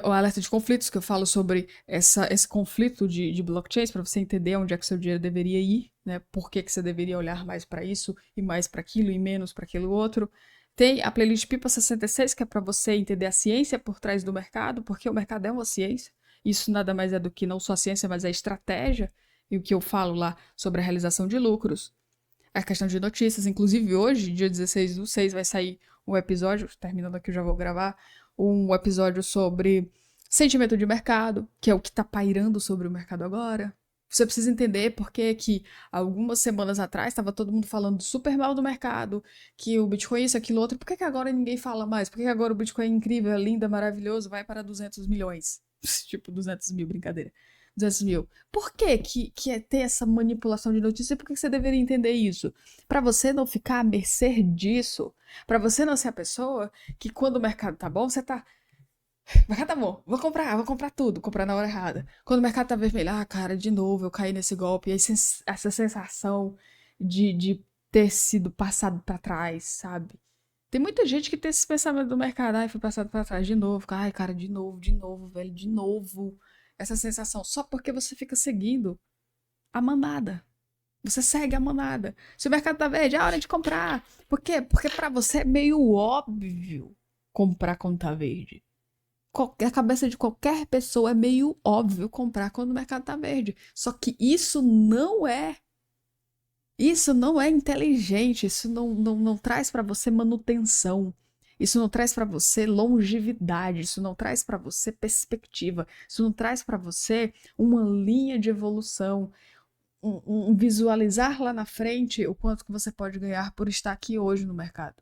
A: o alerta de conflitos, que eu falo sobre esse conflito de blockchains, para você entender onde é que seu dinheiro deveria ir, né? Por que você deveria olhar mais para isso e mais para aquilo e menos para aquilo outro. Tem a playlist Pipa 66, que é para você entender a ciência por trás do mercado, porque o mercado é uma ciência. Isso nada mais é do que não só a ciência, mas a estratégia. E o que eu falo lá sobre a realização de lucros. A questão de notícias. Inclusive hoje, dia 16/6, vai sair um episódio, terminando aqui eu já vou gravar, um episódio sobre sentimento de mercado, que é o que está pairando sobre o mercado agora. Você precisa entender porque que algumas semanas atrás estava todo mundo falando super mal do mercado, que o Bitcoin isso, aquilo, outro. Por que agora ninguém fala mais? Por que agora o Bitcoin é incrível, é lindo, é maravilhoso, vai para 200 milhões? Tipo, 200 mil, brincadeira. 200 mil. Por que é ter essa manipulação de notícia? Por que você deveria entender isso? Para você não ficar à mercê disso. Para você não ser a pessoa que quando o mercado tá bom, você tá... O mercado tá bom, vou comprar tudo, comprar na hora errada. Quando o mercado tá vermelho, cara, de novo, eu caí nesse golpe. E aí, essa sensação de ter sido passado para trás, sabe? Tem muita gente que tem esse pensamento do mercado, ai, foi passado para trás de novo, ai, cara, de novo, velho, de novo. Essa sensação, só porque você fica seguindo a manada. Você segue a manada. Se o mercado tá verde, é hora de comprar. Por quê? Porque para você é meio óbvio comprar quando tá verde. A cabeça de qualquer pessoa é meio óbvio comprar quando o mercado tá verde. Só que isso não é inteligente, isso não traz para você manutenção, isso não traz para você longevidade, isso não traz para você perspectiva, isso não traz para você uma linha de evolução, um visualizar lá na frente o quanto que você pode ganhar por estar aqui hoje no mercado.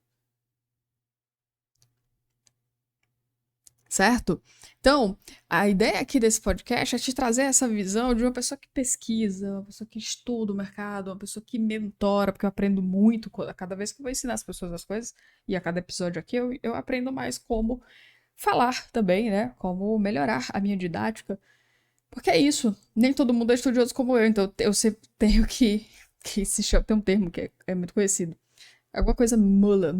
A: Certo? Então, a ideia aqui desse podcast é te trazer essa visão de uma pessoa que pesquisa, uma pessoa que estuda o mercado, uma pessoa que mentora, porque eu aprendo muito a cada vez que eu vou ensinar as pessoas as coisas, e a cada episódio aqui eu aprendo mais como falar também, né? Como melhorar a minha didática. Porque é isso, nem todo mundo é estudioso como eu, então eu sempre tenho que se chama, tem um termo que é muito conhecido. Alguma coisa Miller,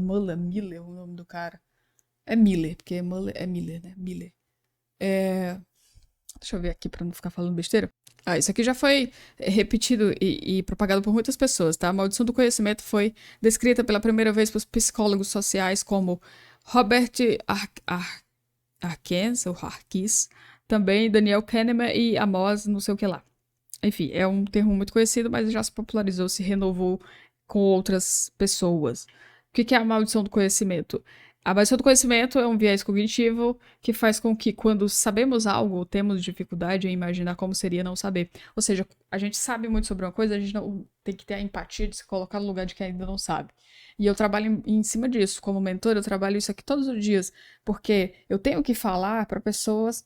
A: o nome do cara. É Miller, porque Muller é Miller, né? Miller. Deixa eu ver aqui pra não ficar falando besteira. Isso aqui já foi repetido e propagado por muitas pessoas, tá? A maldição do conhecimento foi descrita pela primeira vez por psicólogos sociais como Robert Harkins, ou Harkis, também Daniel Kahneman e Amos, não sei o que lá. Enfim, é um termo muito conhecido, mas já se popularizou, se renovou com outras pessoas. O que é a maldição do conhecimento? A maldição do conhecimento é um viés cognitivo que faz com que, quando sabemos algo, temos dificuldade em imaginar como seria não saber. Ou seja, a gente sabe muito sobre uma coisa, a gente não tem que ter a empatia de se colocar no lugar de quem ainda não sabe. E eu trabalho em cima disso. Como mentor, eu trabalho isso aqui todos os dias, porque eu tenho que falar para pessoas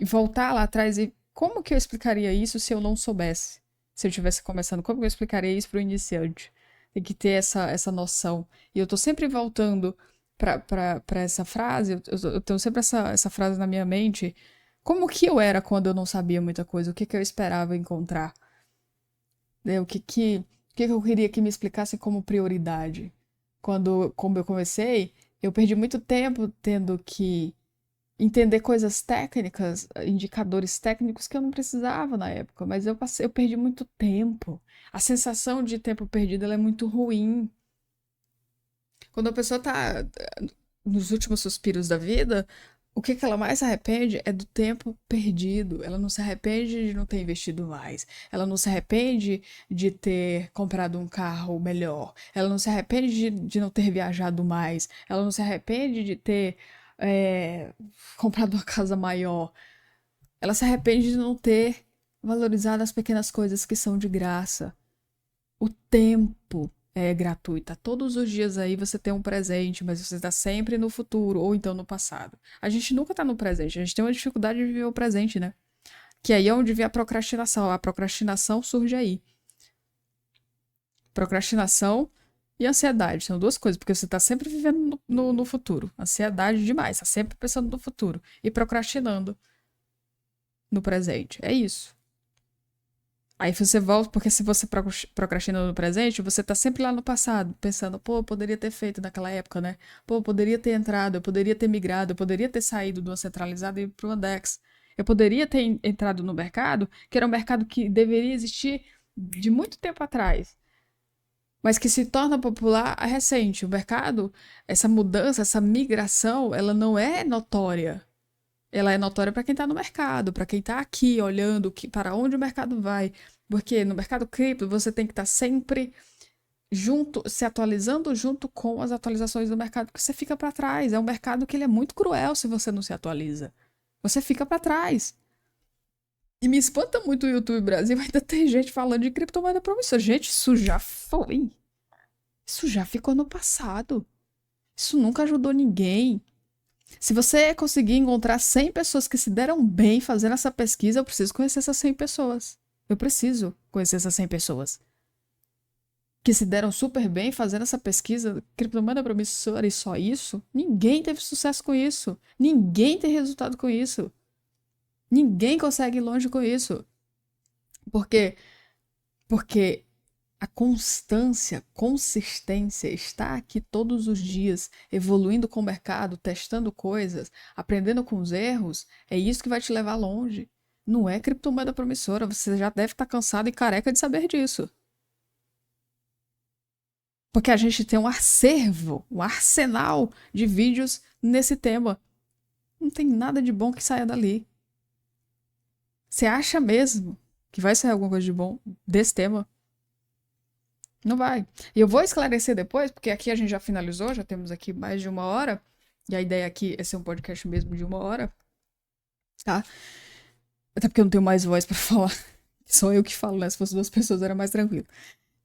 A: e voltar lá atrás e como que eu explicaria isso se eu não soubesse? Se eu estivesse começando, como que eu explicaria isso para o iniciante? Tem que ter essa noção. E eu tô sempre voltando pra essa frase, eu tenho sempre essa frase na minha mente. Como que eu era quando eu não sabia muita coisa? O que eu esperava encontrar? Né? O que eu queria que me explicassem como prioridade? Como eu comecei, eu perdi muito tempo tendo que entender coisas técnicas, indicadores técnicos que eu não precisava na época, mas eu perdi muito tempo. A sensação de tempo perdido, ela é muito ruim. Quando a pessoa tá nos últimos suspiros da vida, o que ela mais se arrepende é do tempo perdido. Ela não se arrepende de não ter investido mais. Ela não se arrepende de ter comprado um carro melhor. Ela não se arrepende de não ter viajado mais. Ela não se arrepende de ter é, comprado uma casa maior. Ela se arrepende de não ter valorizado as pequenas coisas que são de graça. O tempo é gratuito. Todos os dias aí você tem um presente, mas você está sempre no futuro ou então no passado. A gente nunca está no presente. A gente tem uma dificuldade de viver o presente, né? Que aí é onde vem a procrastinação. A procrastinação surge aí. Procrastinação e ansiedade são duas coisas, porque você está sempre vivendo no futuro. Ansiedade demais, está sempre pensando no futuro. E procrastinando no presente. É isso. Aí você volta, porque se você procrastina no presente, você tá sempre lá no passado, pensando, pô, eu poderia ter feito naquela época, né? Pô, eu poderia ter entrado, eu poderia ter migrado, eu poderia ter saído de uma centralizada e ir para uma DEX. Eu poderia ter entrado no mercado, que era um mercado que deveria existir de muito tempo atrás, mas que se torna popular recente. O mercado, essa mudança, essa migração, ela não é notória. Ela é notória para quem está no mercado, para quem está aqui olhando para onde o mercado vai. Porque no mercado cripto você tem que estar sempre junto, se atualizando junto com as atualizações do mercado, porque você fica para trás. É um mercado que ele é muito cruel se você não se atualiza. Você fica para trás. E me espanta muito o YouTube Brasil, ainda tem gente falando de criptomoeda promissora. Gente, isso já foi. Isso já ficou no passado. Isso nunca ajudou ninguém. Se você conseguir encontrar 100 pessoas que se deram bem fazendo essa pesquisa, eu preciso conhecer essas 100 pessoas. Eu preciso conhecer essas 100 pessoas. Que se deram super bem fazendo essa pesquisa, criptomoeda promissora e só isso. Ninguém teve sucesso com isso. Ninguém tem resultado com isso. Ninguém consegue ir longe com isso. Por quê? Porque a constância, consistência, estar aqui todos os dias, evoluindo com o mercado, testando coisas, aprendendo com os erros, é isso que vai te levar longe. Não é criptomoeda promissora, você já deve estar cansado e careca de saber disso. Porque a gente tem um acervo, um arsenal de vídeos nesse tema. Não tem nada de bom que saia dali. Você acha mesmo que vai sair alguma coisa de bom desse tema? Não vai. E eu vou esclarecer depois, porque aqui a gente já finalizou, já temos aqui mais de 1 hora. E a ideia aqui é ser um podcast mesmo de 1 hora. Tá? Até porque eu não tenho mais voz pra falar. Só eu que falo, né? Se fosse 2 pessoas era mais tranquilo.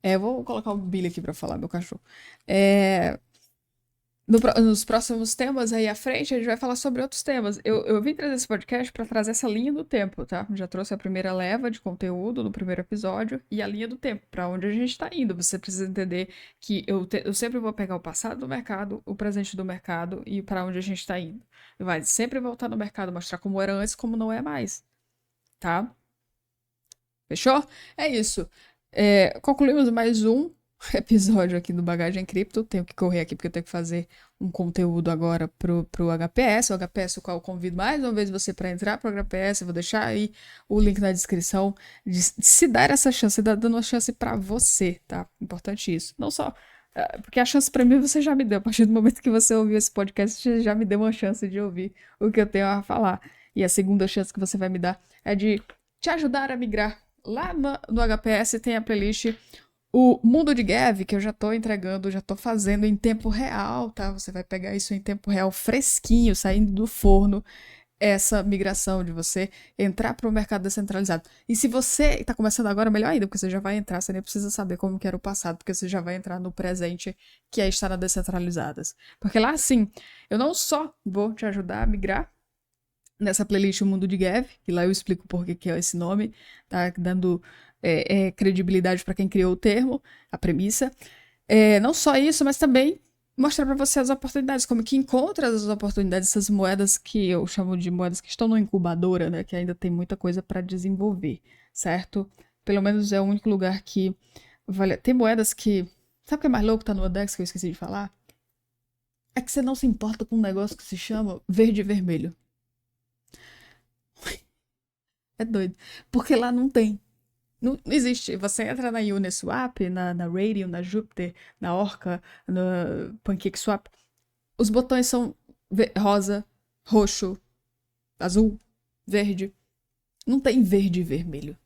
A: Eu vou colocar o Billy aqui pra falar, meu cachorro. Nos próximos temas aí à frente, a gente vai falar sobre outros temas. Eu vim trazer esse podcast para trazer essa linha do tempo, tá? Já trouxe a primeira leva de conteúdo no primeiro episódio e a linha do tempo, para onde a gente está indo. Você precisa entender que eu sempre vou pegar o passado do mercado, o presente do mercado e para onde a gente está indo. Vai sempre voltar no mercado, mostrar como era antes, como não é mais, tá? Fechou? É isso. Concluímos mais um episódio aqui do Bagagem Cripto. Tenho que correr aqui porque eu tenho que fazer um conteúdo agora pro HPS. O HPS, o qual eu convido mais uma vez você para entrar pro HPS. Eu vou deixar aí o link na descrição de se dar essa chance, dando uma chance para você, tá? Importante isso. Não só. Porque a chance para mim você já me deu. A partir do momento que você ouviu esse podcast, você já me deu uma chance de ouvir o que eu tenho a falar. E a segunda chance que você vai me dar é de te ajudar a migrar. Lá no HPS tem a playlist o Mundo de Gav, que eu já tô entregando, já tô fazendo em tempo real, tá? Você vai pegar isso em tempo real, fresquinho, saindo do forno, essa migração de você entrar para o mercado descentralizado. E se você está começando agora, melhor ainda, porque você já vai entrar, você nem precisa saber como que era o passado, porque você já vai entrar no presente, que é estar nas descentralizadas. Porque lá, sim, eu não só vou te ajudar a migrar nessa playlist O Mundo de Gav, que lá eu explico por que é esse nome, tá dando credibilidade para quem criou o termo, a premissa. Não só isso, mas também mostrar para você as oportunidades, como que encontra as oportunidades, essas moedas que eu chamo de moedas que estão na incubadora, né, que ainda tem muita coisa para desenvolver, certo? Pelo menos é o único lugar que vale. Tem moedas que, sabe o que é mais louco, tá no Odex que eu esqueci de falar? É que você não se importa com um negócio que se chama verde e vermelho. É doido. Porque lá não tem. Não existe. Você entra na Uniswap, na Radium, na Jupiter, na Orca, na PancakeSwap. Os botões são rosa, roxo, azul, verde. Não tem verde e vermelho.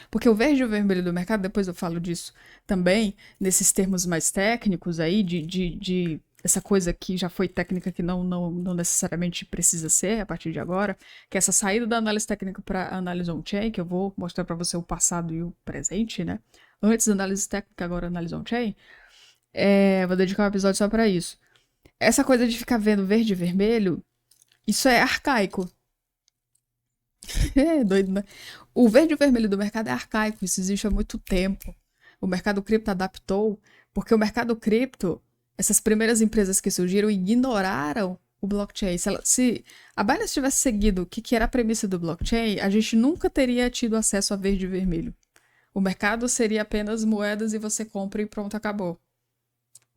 A: Porque o verde e o vermelho do mercado, depois eu falo disso também, nesses termos mais técnicos aí, de essa coisa que já foi técnica que não necessariamente precisa ser a partir de agora, que é essa saída da análise técnica para análise on-chain, que eu vou mostrar para você o passado e o presente, né? Antes análise técnica, agora análise on-chain. Vou dedicar um episódio só para isso. Essa coisa de ficar vendo verde e vermelho, isso é arcaico. É doido, né? O verde e o vermelho do mercado é arcaico, isso existe há muito tempo. O mercado cripto adaptou, porque o mercado cripto, essas primeiras empresas que surgiram ignoraram o blockchain. Se a Binance tivesse seguido o que era a premissa do blockchain, a gente nunca teria tido acesso a verde e vermelho. O mercado seria apenas moedas e você compra e pronto, acabou.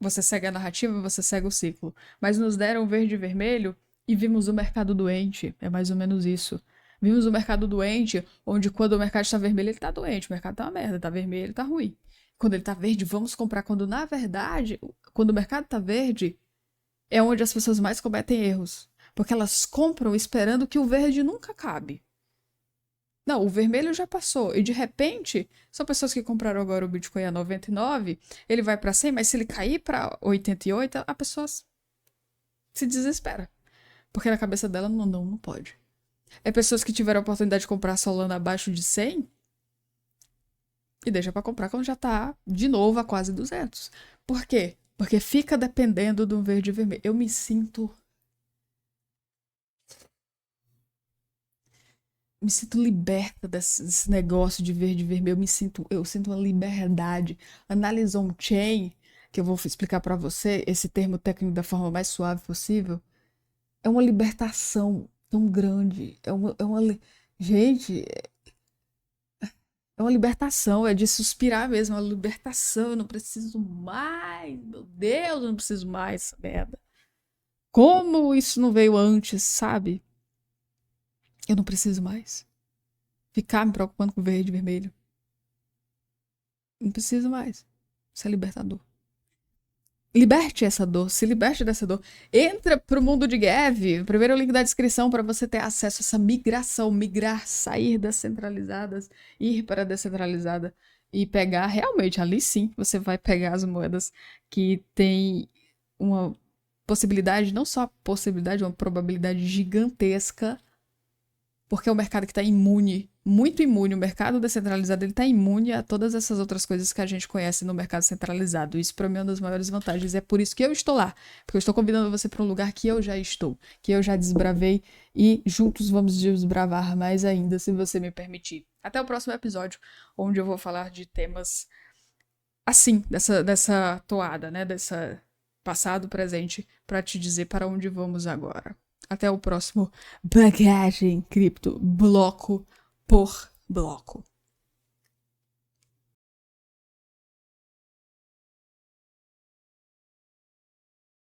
A: Você segue a narrativa, você segue o ciclo. Mas nos deram verde e vermelho e vimos o mercado doente. É mais ou menos isso. Vimos o mercado doente, onde quando o mercado está vermelho, ele está doente. O mercado está uma merda, está vermelho, ele está ruim. Quando ele está verde, vamos comprar. Quando, na verdade, quando o mercado está verde, é onde as pessoas mais cometem erros. Porque elas compram esperando que o verde nunca acabe. Não, o vermelho já passou. E de repente, são pessoas que compraram agora o Bitcoin a 99, ele vai para 100, mas se ele cair para 88, a pessoa se desespera. Porque na cabeça dela, não pode. É pessoas que tiveram a oportunidade de comprar Solana abaixo de 100 e deixa para comprar quando já tá de novo a quase 200. Por quê? Porque fica dependendo do verde e vermelho. Eu me sinto liberta desse negócio de verde e vermelho. Eu sinto uma liberdade. Análise on-chain, que eu vou explicar para você, esse termo técnico da forma mais suave possível, é uma libertação tão grande. Gente, é uma libertação, é de suspirar mesmo, é uma libertação. Eu não preciso mais, meu Deus, eu não preciso mais essa merda. Como isso não veio antes, sabe? Eu não preciso mais ficar me preocupando com verde e vermelho. Não preciso mais. Isso é libertador. Liberte essa dor, se liberte dessa dor. Entra pro mundo de Gav. Primeiro link da descrição para você ter acesso a essa migração, sair das centralizadas, ir para a descentralizada e pegar realmente ali sim, você vai pegar as moedas que tem uma possibilidade, não só a possibilidade, uma probabilidade gigantesca, porque é um mercado que está imune, muito imune. O mercado descentralizado ele está imune a todas essas outras coisas que a gente conhece no mercado centralizado. Isso para mim é uma das maiores vantagens. É por isso que eu estou lá, porque eu estou convidando você para um lugar que eu já estou, que eu já desbravei e juntos vamos desbravar mais ainda, se você me permitir. Até o próximo episódio, onde eu vou falar de temas assim, dessa toada, né? Dessa passado, presente, para te dizer para onde vamos agora. Até o próximo Bagagem Cripto, bloco por bloco.